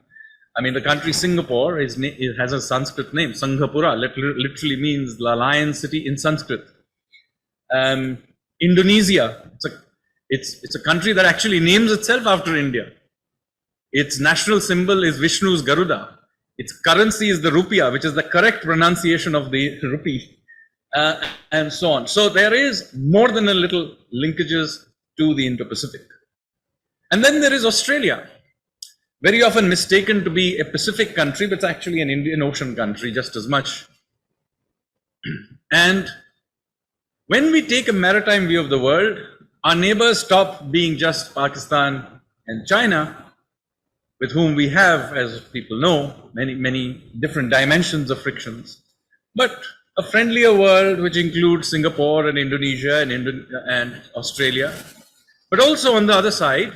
I mean, the country Singapore it has a Sanskrit name, Sanghapura, literally means the lion city in Sanskrit. Indonesia, it's a country that actually names itself after India. Its national symbol is Vishnu's Garuda. Its currency is the rupiah, which is the correct pronunciation of the rupee, and so on. So there is more than a little linkages to the Indo-Pacific. And then there is Australia, very often mistaken to be a Pacific country, but it's actually an Indian Ocean country just as much. And when we take a maritime view of the world, our neighbors stop being just Pakistan and China, with whom we have, as people know, many different dimensions of frictions, but a friendlier world which includes Singapore and Indonesia and Australia. But also on the other side,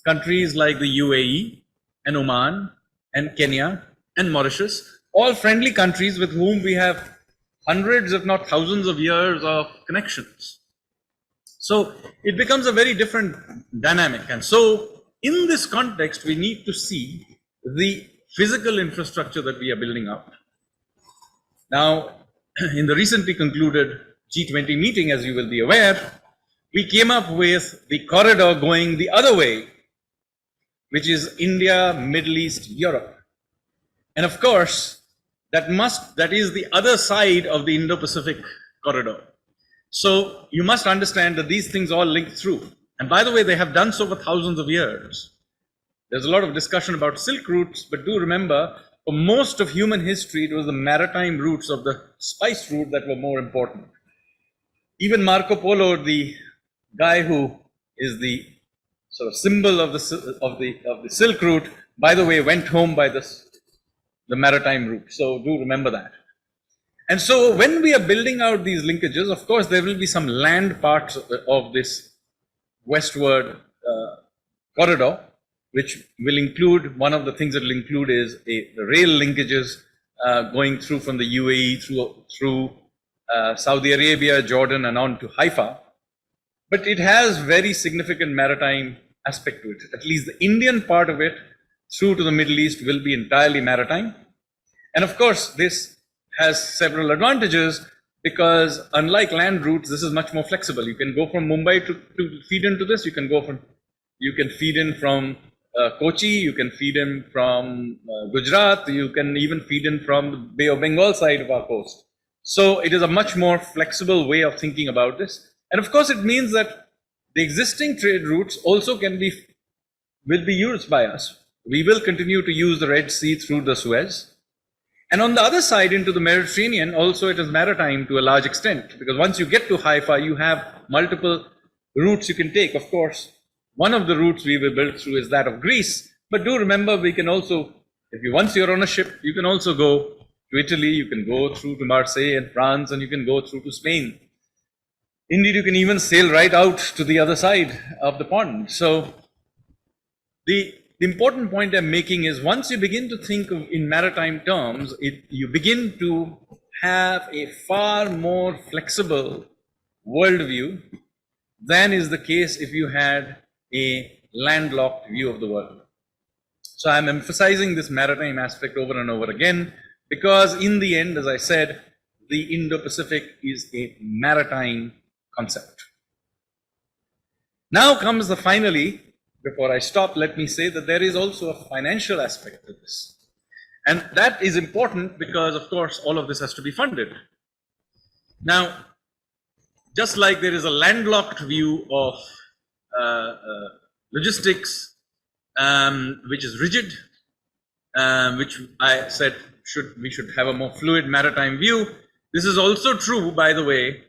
countries like the UAE and Oman and Kenya and Mauritius, all friendly countries with whom we have hundreds, if not thousands of years of connections. So it becomes a very different dynamic. And so in this context, we need to see the physical infrastructure that we are building up. Now, in the recently concluded G20 meeting, as you will be aware, we came up with the corridor going the other way, which is India, Middle East, Europe. And of course, that is the other side of the Indo-Pacific corridor. So you must understand that these things all link through. And by the way, they have done so for thousands of years. There's a lot of discussion about Silk routes, but do remember, for most of human history, it was the maritime routes of the spice route that were more important. Even Marco Polo, the guy who is the sort of symbol of the Silk route, by the way, went home by the maritime route. So do remember that. And so when we are building out these linkages, of course, there will be some land parts of this westward corridor, which will include, one of the things that will include is the rail linkages going through from the UAE through Saudi Arabia, Jordan, and on to Haifa. But it has very significant maritime aspect to it. At least the Indian part of it through to the Middle East will be entirely maritime. And of course, this has several advantages because unlike land routes, this is much more flexible. You can go from Mumbai to feed into this. You can feed in from Kochi, you can feed in from Gujarat, you can even feed in from the Bay of Bengal side of our coast. So it is a much more flexible way of thinking about this. And of course, it means that the existing trade routes also will be used by us. We will continue to use the Red Sea through the Suez. And on the other side into the Mediterranean, also it is maritime to a large extent, because once you get to Haifa, you have multiple routes you can take. Of course, one of the routes we will build through is that of Greece. But do remember, we can also, once you're on a ship, you can also go to Italy, you can go through to Marseille and France, and you can go through to Spain. Indeed, you can even sail right out to the other side of the pond. So the important point I'm making is once you begin to think in maritime terms, you begin to have a far more flexible worldview than is the case if you had a landlocked view of the world. So I'm emphasizing this maritime aspect over and over again because in the end, as I said, the Indo-Pacific is a maritime concept. Now comes the finally, before I stop, let me say that there is also a financial aspect to this. And that is important because, of course, all of this has to be funded. Now, just like there is a landlocked view of logistics, which is rigid, which I said we should have a more fluid maritime view. This is also true, by the way,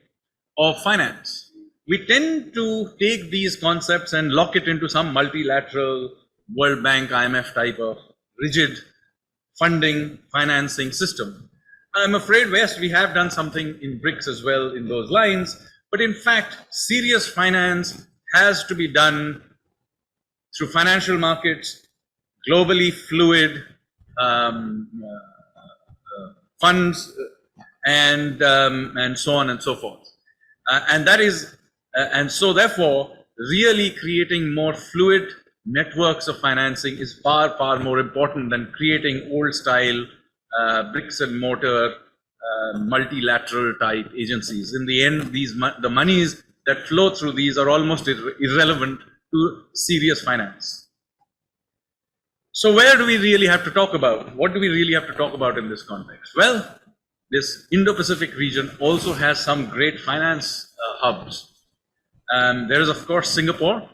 of finance. We tend to take these concepts and lock it into some multilateral World Bank, IMF type of rigid funding, financing system. I'm afraid, West, we have done something in BRICS as well in those lines, but in fact, serious finance has to be done through financial markets, globally fluid um, funds, and so on and so forth. And that is, and so therefore, really creating more fluid networks of financing is far, far more important than creating old style bricks and mortar multilateral type agencies. In the end, the monies that flow through these are almost irrelevant to serious finance. So where do we really have to talk about? What do we really have to talk about in this context? Well, this Indo-Pacific region also has some great finance hubs. There is, of course, Singapore,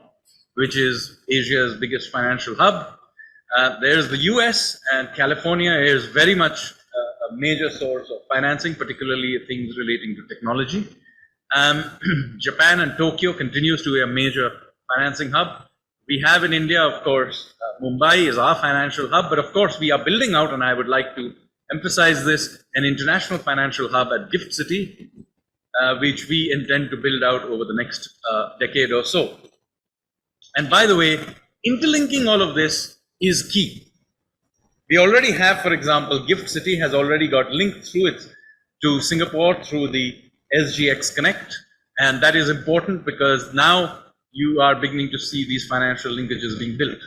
which is Asia's biggest financial hub. There's the US, and California is very much a major source of financing, particularly things relating to technology. Japan and Tokyo continues to be a major financing hub. We have in India, of course, Mumbai is our financial hub, but of course we are building out, and I would like to emphasize this, an international financial hub at Gift City, which we intend to build out over the next decade or so. And by the way, interlinking all of this is key. We already have, for example, Gift City has already got linked through it to Singapore through the SGX Connect, and that is important because now you are beginning to see these financial linkages being built.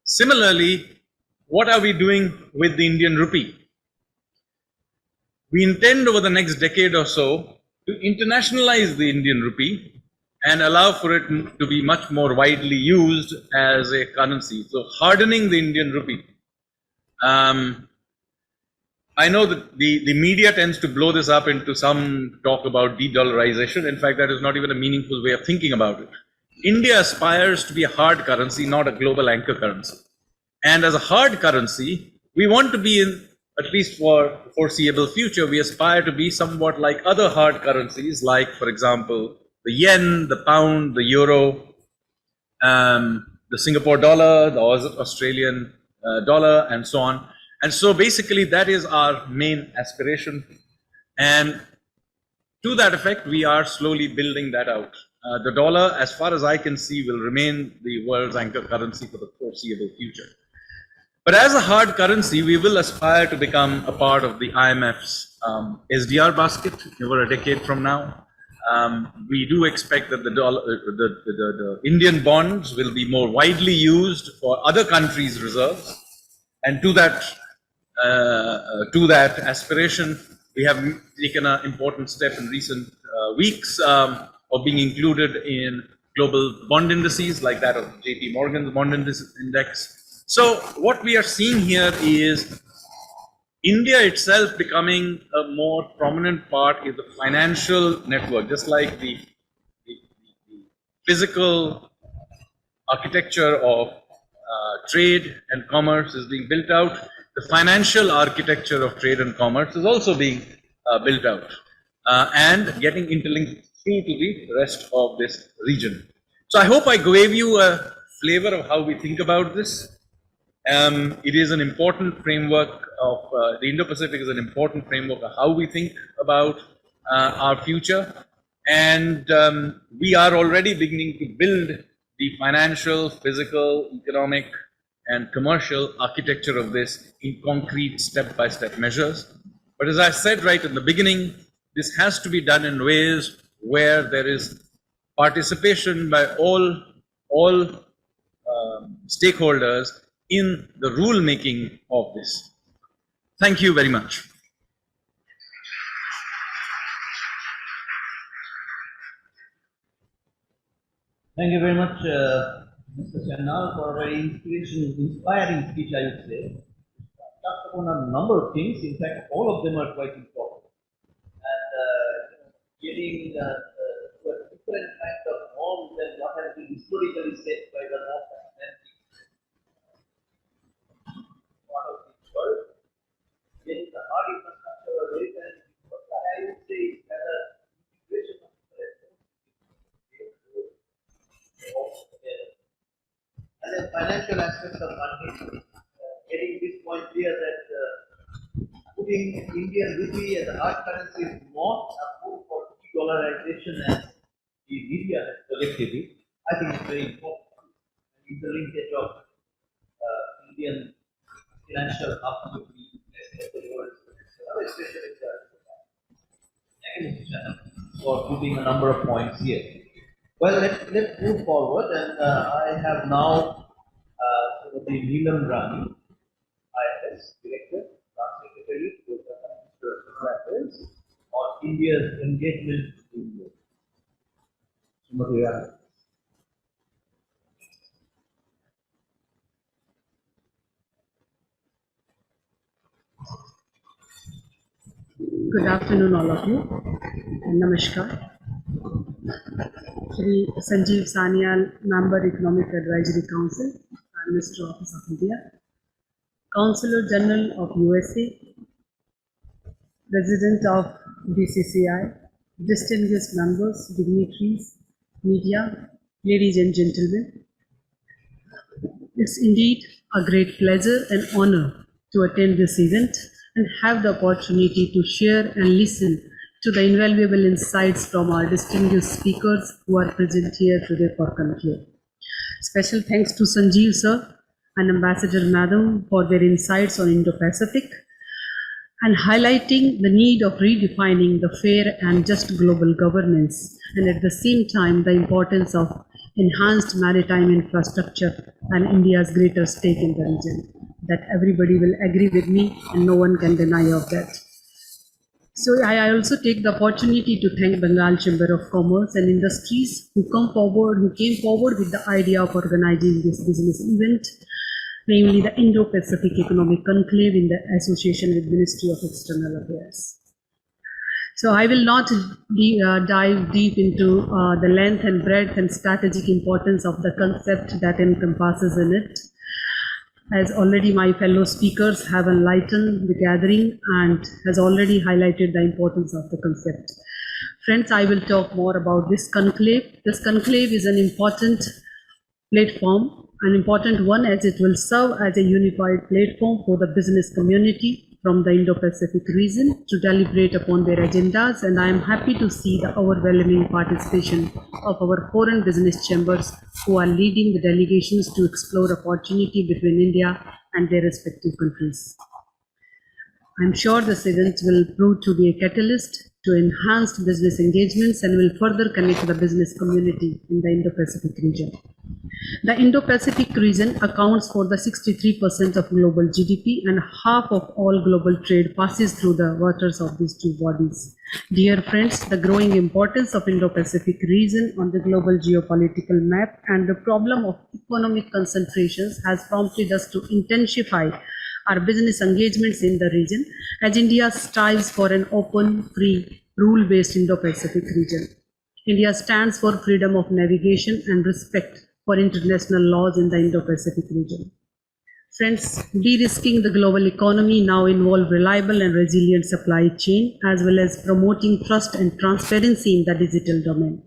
Similarly, what are we doing with the Indian rupee? We intend over the next decade or so to internationalize the Indian rupee and allow for it to be much more widely used as a currency. So hardening the Indian rupee. I know that the media tends to blow this up into some talk about de-dollarization. In fact, that is not even a meaningful way of thinking about it. India aspires to be a hard currency, not a global anchor currency. And as a hard currency, we want to be in, at least for the foreseeable future, we aspire to be somewhat like other hard currencies, like, for example, the yen, the pound, the euro, the Singapore dollar, the Australian dollar, and so on. And so basically, that is our main aspiration. And to that effect, we are slowly building that out. The dollar, as far as I can see, will remain the world's anchor currency for the foreseeable future. But as a hard currency, we will aspire to become a part of the IMF's SDR basket over a decade from now. We do expect that the Indian bonds will be more widely used for other countries' reserves. And to that aspiration, we have taken an important step in recent weeks of being included in global bond indices like that of JP Morgan's bond index. So what we are seeing here is India itself becoming a more prominent part in the financial network, just like the physical architecture of trade and commerce is being built out. The financial architecture of trade and commerce is also being built out and getting interlinked through to the rest of this region. So I hope I gave you a flavor of how we think about this. It is an important framework of the Indo-Pacific is an important framework of how we think about our future. And we are already beginning to build the financial, physical, economic, and commercial architecture of this in concrete step-by-step measures. But as I said right in the beginning, this has to be done in ways where there is participation by all stakeholders in the rule making of this. Thank you very much. Thank you very much, Mr. Channal, for a very inspiring speech, I would say. Touched upon a number of things. In fact, all of them are quite important. And getting to a different kind of norms than what has been historically set by the North Atlantic part of the world. Getting the hard infrastructure or very I would say that a integration of and then financial aspects of funding, getting this point clear that putting Indian rupee as a hard currency is not a move for de-dollarization as the media has projected it. I think it's very important. interlinkage of Indian financial hub with the world, especially the mechanism for putting a number of points here. Well, let's move forward, and I have now the Neelam Rani, IFS Director, Secretary to the Minister on India's engagement in the Srimati Rani. Good afternoon, all of you, and Namaskar. Shri Sanjeev Sanyal, Member Economic Advisory Council, Prime Minister Office of India, Consular General of USA, President of BCCI, distinguished members, dignitaries, media, ladies and gentlemen. It's indeed a great pleasure and honor to attend this event and have the opportunity to share and listen to the invaluable insights from our distinguished speakers who are present here today for conclave. Special thanks to Sanjeev sir and Ambassador Madam for their insights on Indo-Pacific and highlighting the need of redefining the fair and just global governance, and at the same time the importance of enhanced maritime infrastructure and India's greater stake in the region. That everybody will agree with me and no one can deny of that. So I also take the opportunity to thank Bengal Chamber of Commerce and Industries who came forward with the idea of organizing this business event, namely the Indo-Pacific Economic Conclave in the association with Ministry of External Affairs. So I will not dive deep into the length and breadth and strategic importance of the concept that encompasses in it, as already my fellow speakers have enlightened the gathering and has already highlighted the importance of the concept. Friends, I will talk more about this conclave. This conclave is an important platform, an important one, as it will serve as a unified platform for the business community from the Indo-Pacific region to deliberate upon their agendas, and I am happy to see the overwhelming participation of our foreign business chambers who are leading the delegations to explore opportunity between India and their respective countries. I am sure this event will prove to be a catalyst to enhanced business engagements and will further connect the business community in the Indo-Pacific region. The Indo-Pacific region accounts for the 63% of global GDP, and half of all global trade passes through the waters of these two bodies. Dear friends, the growing importance of Indo-Pacific region on the global geopolitical map and the problem of economic concentrations has prompted us to intensify our business engagements in the region as India strives for an open, free, rule-based Indo-Pacific region. India stands for freedom of navigation and respect for international laws in the Indo-Pacific region. Friends, de-risking the global economy now involves reliable and resilient supply chain as well as promoting trust and transparency in the digital domain.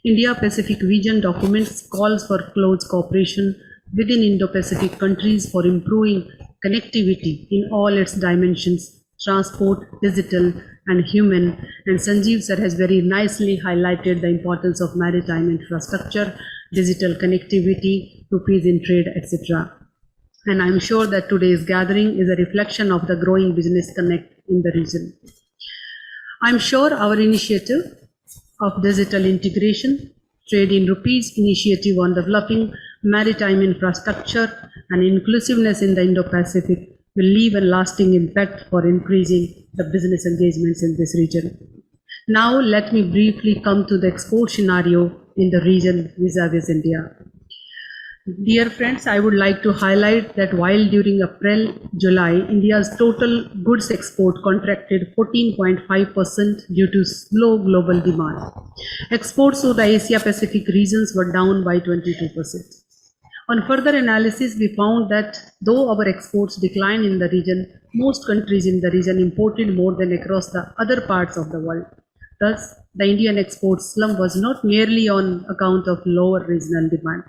India-Pacific region documents calls for close cooperation within Indo-Pacific countries for improving connectivity in all its dimensions, transport, digital and human, and Sanjeev sir has very nicely highlighted the importance of maritime infrastructure, digital connectivity, rupees in trade, etc. And I'm sure that today's gathering is a reflection of the growing business connect in the region. I'm sure our initiative of digital integration, trade in rupees, initiative on developing maritime infrastructure and inclusiveness in the Indo-Pacific will leave a lasting impact for increasing the business engagements in this region. Now let me briefly come to the export scenario in the region vis-a-vis India. Dear friends, I would like to highlight that while during April-July, India's total goods export contracted 14.5% due to slow global demand. Exports to the Asia-Pacific regions were down by 22%. On further analysis, we found that though our exports declined in the region, most countries in the region imported more than across the other parts of the world. Thus, the Indian export slump was not merely on account of lower regional demand.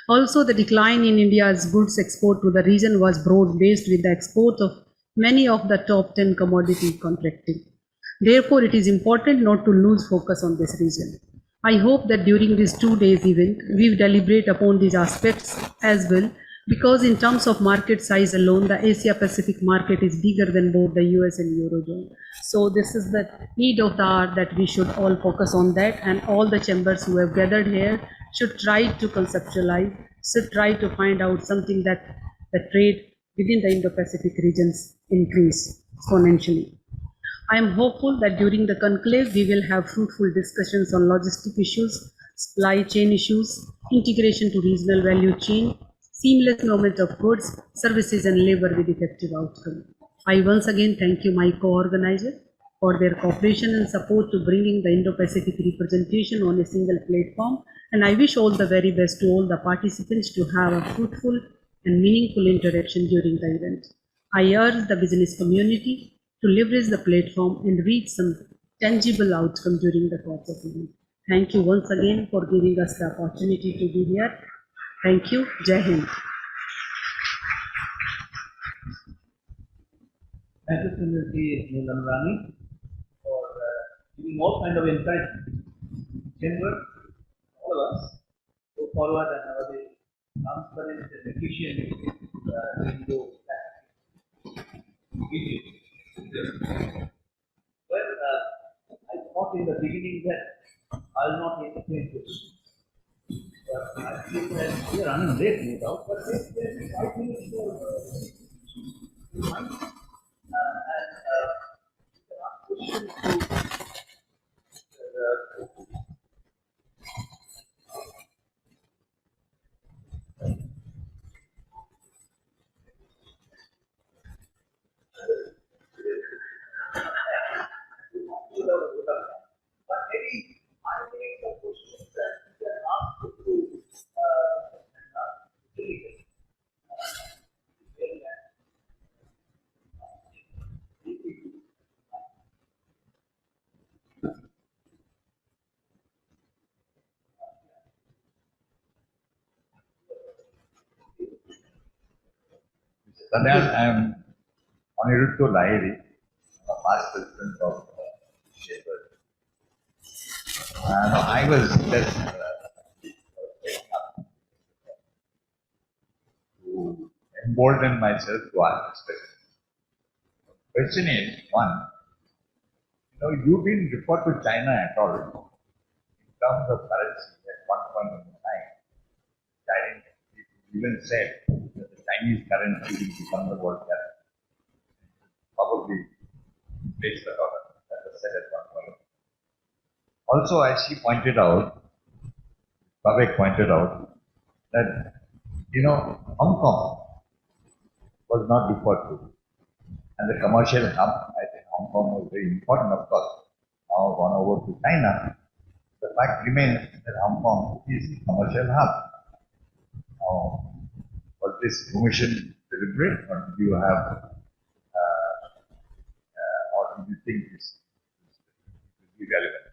Also, the decline in India's goods export to the region was broad-based with the export of many of the top 10 commodities contracting. Therefore, it is important not to lose focus on this region. I hope that during this 2 days event, we deliberate upon these aspects as well, because in terms of market size alone, the Asia Pacific market is bigger than both the US and Eurozone. So this is the need of the hour that we should all focus on that, and all the chambers who have gathered here should try to conceptualize, should try to find out something that the trade within the Indo-Pacific regions increase exponentially. I am hopeful that during the conclave, we will have fruitful discussions on logistic issues, supply chain issues, integration to regional value chain, seamless movement of goods, services, and labor with effective outcome. I once again thank you, my co-organizer, for their cooperation and support to bringing the Indo-Pacific representation on a single platform. And I wish all the very best to all the participants to have a fruitful and meaningful interaction during the event. I urge the business community to leverage the platform and reach some tangible outcome during the course of the event. Thank you once again for giving us the opportunity to be here. Thank you. Jai Hind. Thank you, Srimati Nilamrani, for giving all kind of insight. Chamber, all of us, go forward and have a transparent and efficient Well, I thought in the beginning that I'll not entertain questions. But I feel that we are running late, no doubt, but there's 5 minutes for but maybe 5 minutes of questions that you can ask to Sanyan, I am Aniruddha Lahiri, a past president of Shaper. I was just to embolden myself to ask this question. The question is, one, you didn't refer to China at all in terms of currency at one point in time. Chinese even said that the Chinese currency will become the world currency. Probably replace the dollar. That was said at one point. Also, as she pointed out, Babek pointed out, that, Hong Kong was not referred to. And the commercial hub, I think Hong Kong was very important, of course. Now gone over to China. The fact remains that Hong Kong is the commercial hub. Now, was this omission deliberate, or did you have, or did you think this is irrelevant?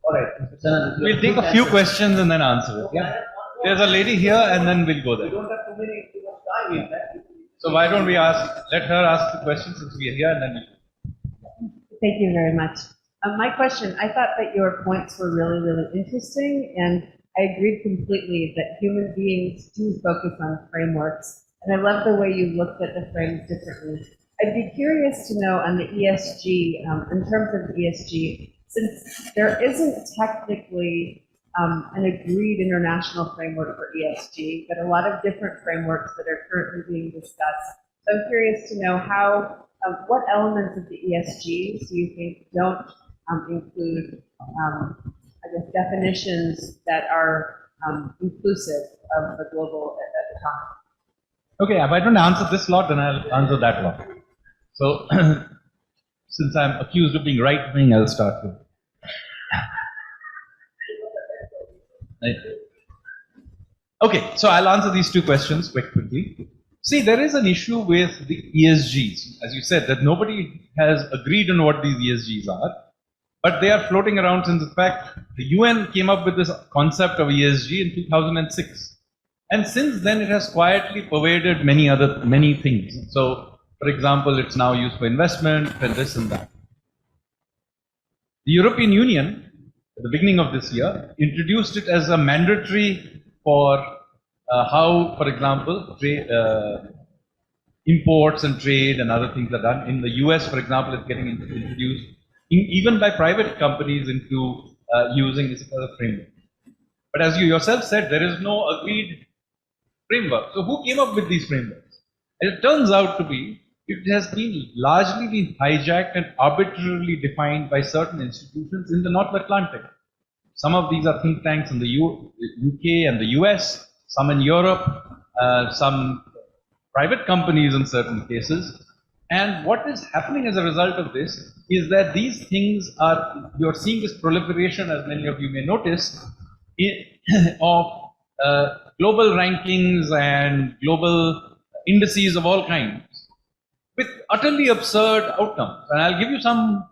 All right, Mr. Sanand, We'll take a few questions and then answer it. Yeah. There's a lady here and then we'll go we there. don't have too much time in that. So why don't we let her ask the question since we are here and then we'll. Thank you very much. My question, I thought that your points were really, really interesting, and I agreed completely that human beings do focus on frameworks, and I love the way you looked at the frames differently. I'd be curious to know on the ESG, in terms of ESG, since there isn't technically an agreed international framework for ESG, but a lot of different frameworks that are currently being discussed. So I'm curious to know what elements of the ESG do you think don't include, definitions that are inclusive of the global economy? Okay, if I don't answer this lot, then I'll answer that lot. So, since I'm accused of being right-wing, I'll start with. Okay, so I'll answer these two questions quickly. See, there is an issue with the ESGs. As you said, that nobody has agreed on what these ESGs are, but they are floating around since, in fact, the UN came up with this concept of ESG in 2006. And since then, it has quietly pervaded many things. So, for example, it's now used for investment and this and that. The European Union at the beginning of this year, introduced it as a mandatory for how, for example, imports and trade and other things are done. In the US, for example, it's getting introduced even by private companies into using this as a framework. But as you yourself said, there is no agreed framework. So who came up with these frameworks? And it turns out to be, it has been largely been hijacked and arbitrarily defined by certain institutions in the North Atlantic. Some of these are think tanks in the UK and the US, some in Europe, some private companies in certain cases. And what is happening as a result of this is that these things are, you're seeing this proliferation, as many of you may notice, of global rankings and global indices of all kinds with utterly absurd outcomes. And I'll give you some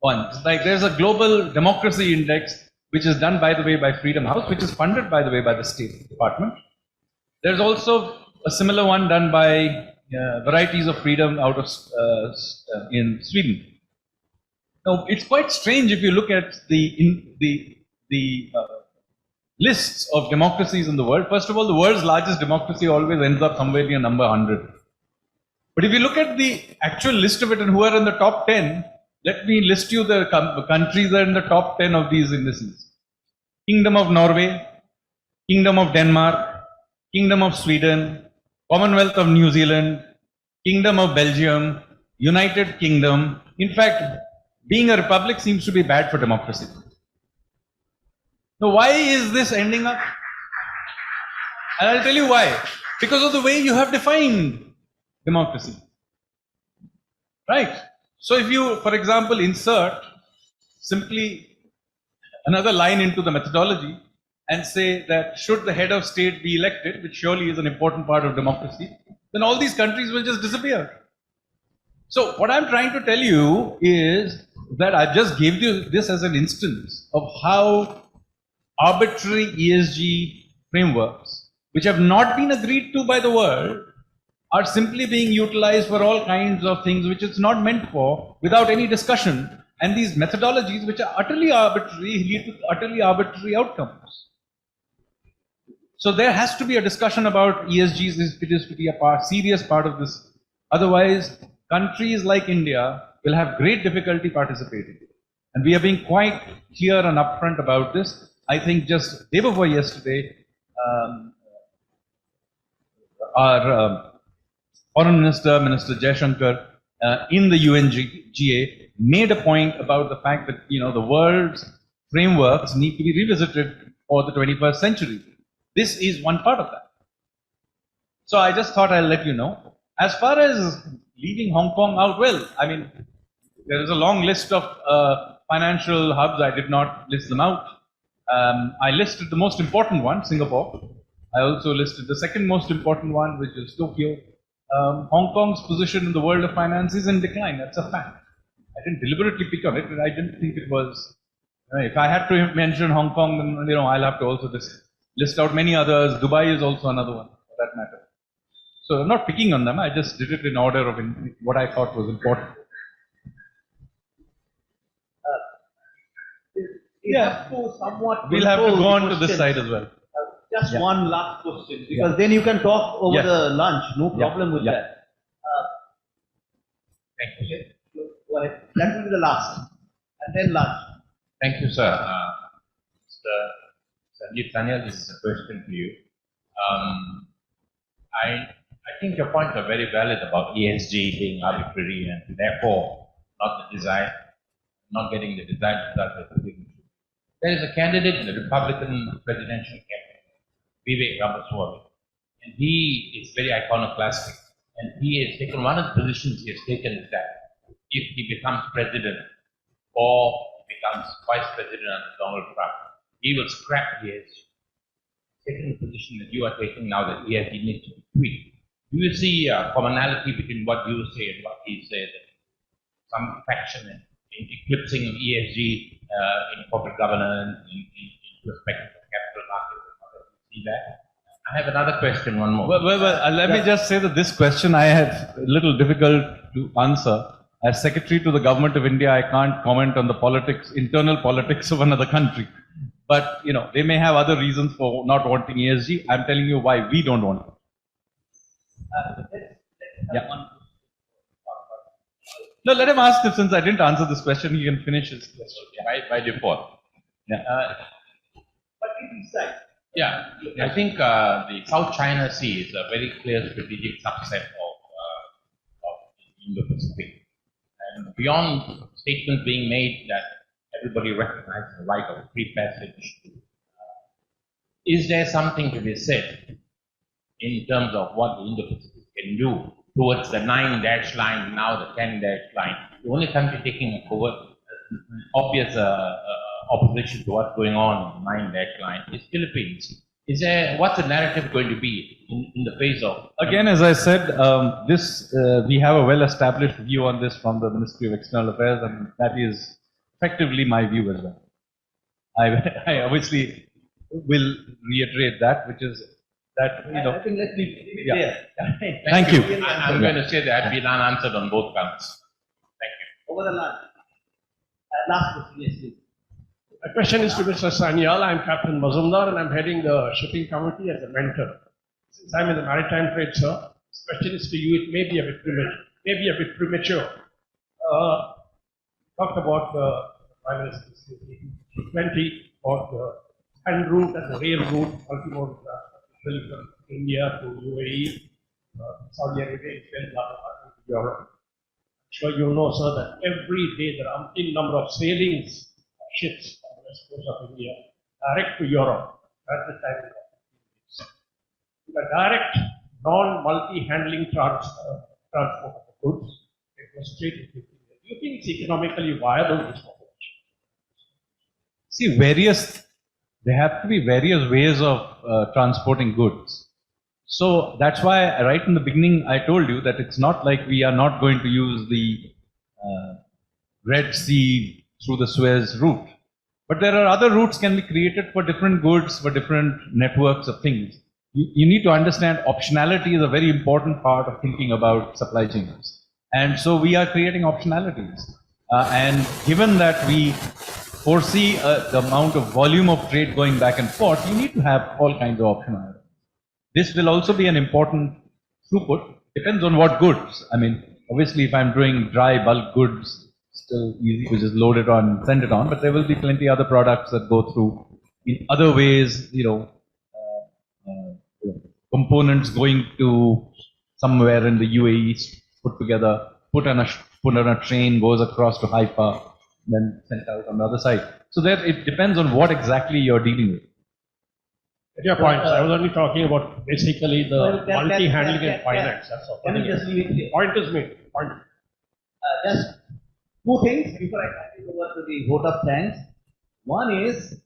ones. Like there's a global democracy index, which is done, by the way, by Freedom House, which is funded, by the way, by the State Department. There's also a similar one done by Varieties of Freedom out of in Sweden. Now, it's quite strange if you look at the lists of democracies in the world. First of all, the world's largest democracy always ends up somewhere near number 100. But if you look at the actual list of it and who are in the top 10, let me list you the countries that are in the top 10 of these indices. Kingdom of Norway, Kingdom of Denmark, Kingdom of Sweden, Commonwealth of New Zealand, Kingdom of Belgium, United Kingdom. In fact, being a republic seems to be bad for democracy. Now, why is this ending up? And I'll tell you why. Because of the way you have defined democracy. Right? So if you, for example, insert simply another line into the methodology and say that should the head of state be elected, which surely is an important part of democracy, then all these countries will just disappear. So what I'm trying to tell you is that I just gave you this as an instance of how arbitrary ESG frameworks, which have not been agreed to by the world, are simply being utilized for all kinds of things which it's not meant for without any discussion. And these methodologies, which are utterly arbitrary, lead to utterly arbitrary outcomes. So there has to be a discussion about ESGs if it is to be a serious part of this. Otherwise, countries like India will have great difficulty participating. And we are being quite clear and upfront about this. I think just day before yesterday, our Foreign Minister, Minister Jaishankar, in the UNGA, made a point about the fact that the world's frameworks need to be revisited for the 21st century. This is one part of that. So I just thought I'll let you know. As far as leaving Hong Kong out, well, I mean, there is a long list of financial hubs. I did not list them out. I listed the most important one, Singapore. I also listed the second most important one, which is Tokyo. Hong Kong's position in the world of finance is in decline. That's a fact. I didn't deliberately pick on it, but I didn't think it was. If I had to mention Hong Kong, then I'll have to also list out many others. Dubai is also another one, for that matter. So I'm not picking on them. I just did it in order of what I thought was important. We'll have to go on to this side as well. Just one last question, because then you can talk over the lunch. No problem with that. Thank you. Okay. Go ahead. That will be the last, and then lunch. Thank you, sir. Mr. Sanjeev Sanyal, this is a question to you. I think your points are very valid about ESG being arbitrary and therefore not getting the desired result. There is a candidate in the Republican presidential campaign, Vivek Ramaswamy, and he is very iconoclastic. And he has taken, one of the positions he has taken is that if he becomes president or becomes vice president under Donald Trump, he will scrap ESG. Taking the position that you are taking now that ESG needs to be tweaked. Do you see a commonality between what you say and what he says? Some faction in eclipsing of ESG in corporate governance, in respect of capital markets? See that? I have another question, one more. Well, let me just say that this question I had a little difficult to answer as Secretary to the Government of India, I can't comment on the politics, internal politics of another country. But, you know, they may have other reasons for not wanting ESG. I'm telling you why we don't want it. Yeah. No, let him ask him, since I didn't answer this question, he can finish his question. By default. But it is like, Yeah, I think the South China Sea is a very clear strategic subset of the Indo-Pacific. And beyond statements being made that everybody recognizes the right of free passage, is there something to be said in terms of what the Indo-Pacific can do towards the 9-dash line, now the 10-dash line? The only country taking a covert, obvious opposition to what's going on in the 9-dash line is Philippines. Is there, what's the narrative going to be in the face of? Again, as I said, we have a well-established view on this from the Ministry of External Affairs, and that is effectively my view as well. I obviously will reiterate that, which is that, you know. I think let's leave it Yeah. there. Thank you. I'm going to say that I've been unanswered on both counts. Thank you. Over the line. Last question, yes, please. My question is to Mr. Sanyal. I'm Captain Mazumdar and I'm heading the shipping committee as a mentor. Since I'm in the maritime trade, sir, this question is to you. It may be a bit premature. Talked about the Prime Minister's G20, about the land route and the rail route, multimodal transport from India to UAE, Saudi Arabia, Israel, to Europe. I'm sure you know, sir, that every day there are umpteen number of sailings ships on the west coast of India direct to Europe at the time of the direct non-multi-handling transport of the goods. It was straight into India. Do you think it's economically viable, this operation? See, there have to be various ways of transporting goods. So that's why right in the beginning I told you that it's not like we are not going to use the Red Sea through the Suez route. But there are other routes can be created for different goods, for different networks of things. You need to understand optionality is a very important part of thinking about supply chains. And so we are creating optionalities. And given that we foresee the amount of volume of trade going back and forth, you need to have all kinds of optionality. This will also be an important throughput. Depends on what goods. I mean, obviously, if I'm doing dry bulk goods, still easy to just load it on, send it on. But there will be plenty other products that go through in other ways. Components going to somewhere in the UAE, put together, put on a train, goes across to Haifa, then sent out on the other side. So there, it depends on what exactly you're dealing with. At your point, I was only talking about basically the multi-handling and finance. That's all. Can you just leave it here? Point is made. Point. Just two things before I hand it over to the vote of thanks. One is,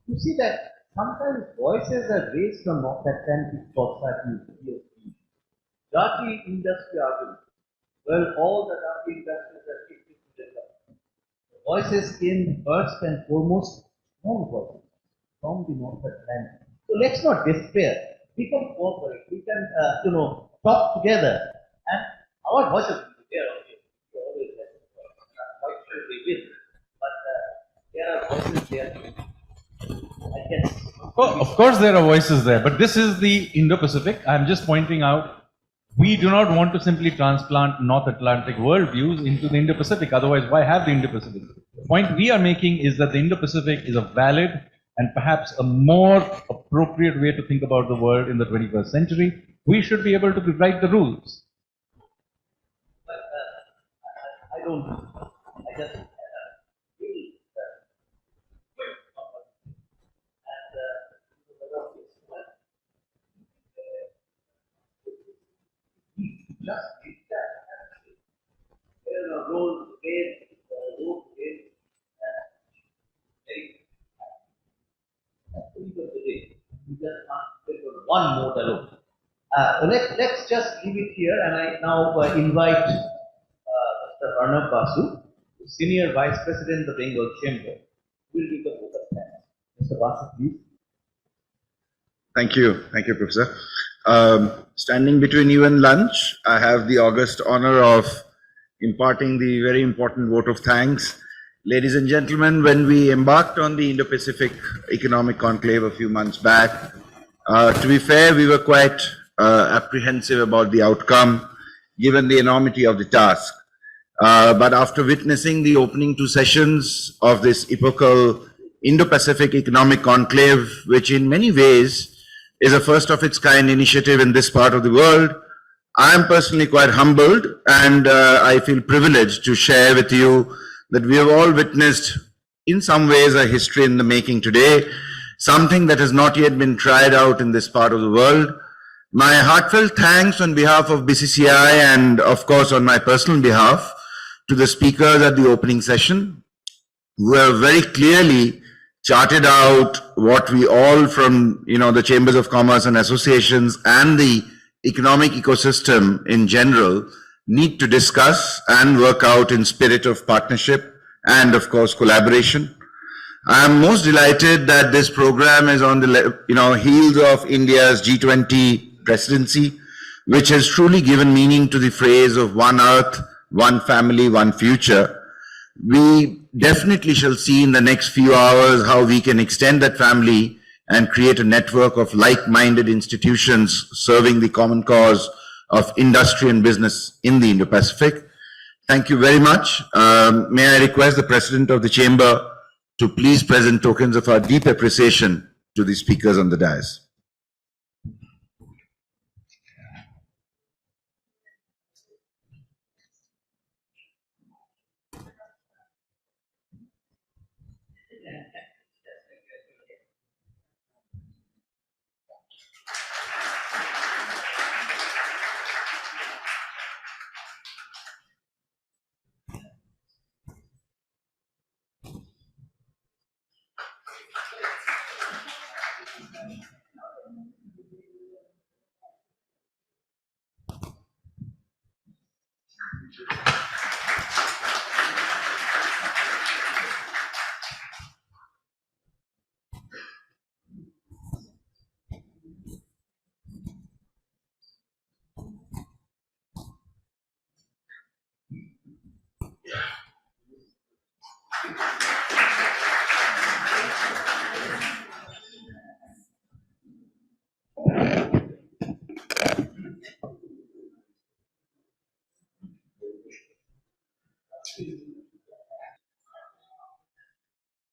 you see that sometimes voices are raised from North Atlantic Society, ESG. Dirty industry argument. Well, all the dirty industries are taken to develop. The voices came first and foremost, strong voices from the North Atlantic. So let's not despair. We can cooperate. We can, talk together. And our voices will be there. We always have quite sure they will. But there are voices there. I guess. Well, of course, there are voices there, but this is the Indo-Pacific. I'm just pointing out, we do not want to simply transplant North Atlantic worldviews into the Indo-Pacific. Otherwise, why have the Indo-Pacific? The point we are making is that the Indo-Pacific is a valid and perhaps a more appropriate way to think about the world in the 21st century. We should be able to write the rules. But I don't. I just just there are road trade, you just can't take one mode alone. Let's just leave it here, and I now invite Mr. Arnab Basu, Senior Vice President of the Bengal Chamber, who will give the vote of thanks. Mr. Basu, please. Thank you, Professor. Standing between you and lunch, I have the august honor of imparting the very important vote of thanks. Ladies and gentlemen, when we embarked on the Indo-Pacific Economic Conclave a few months back, to be fair, we were quite apprehensive about the outcome, given the enormity of the task. But after witnessing the opening two sessions of this epochal Indo-Pacific Economic Conclave, which in many ways is a first of its kind initiative in this part of the world, I am personally quite humbled, and I feel privileged to share with you that we have all witnessed in some ways a history in the making today, something that has not yet been tried out in this part of the world. My heartfelt thanks on behalf of BCCI and of course on my personal behalf to the speakers at the opening session, who have very clearly charted out what we all from the chambers of commerce and associations and the economic ecosystem in general need to discuss and work out in spirit of partnership and of course collaboration. I am most delighted that this program is on the heels of India's G20 presidency, which has truly given meaning to the phrase of one earth, one family, one future. We definitely shall see in the next few hours how we can extend that family and create a network of like-minded institutions serving the common cause of industry and business in the Indo-Pacific. Thank you very much. May I request the President of the Chamber to please present tokens of our deep appreciation to the speakers on the dais.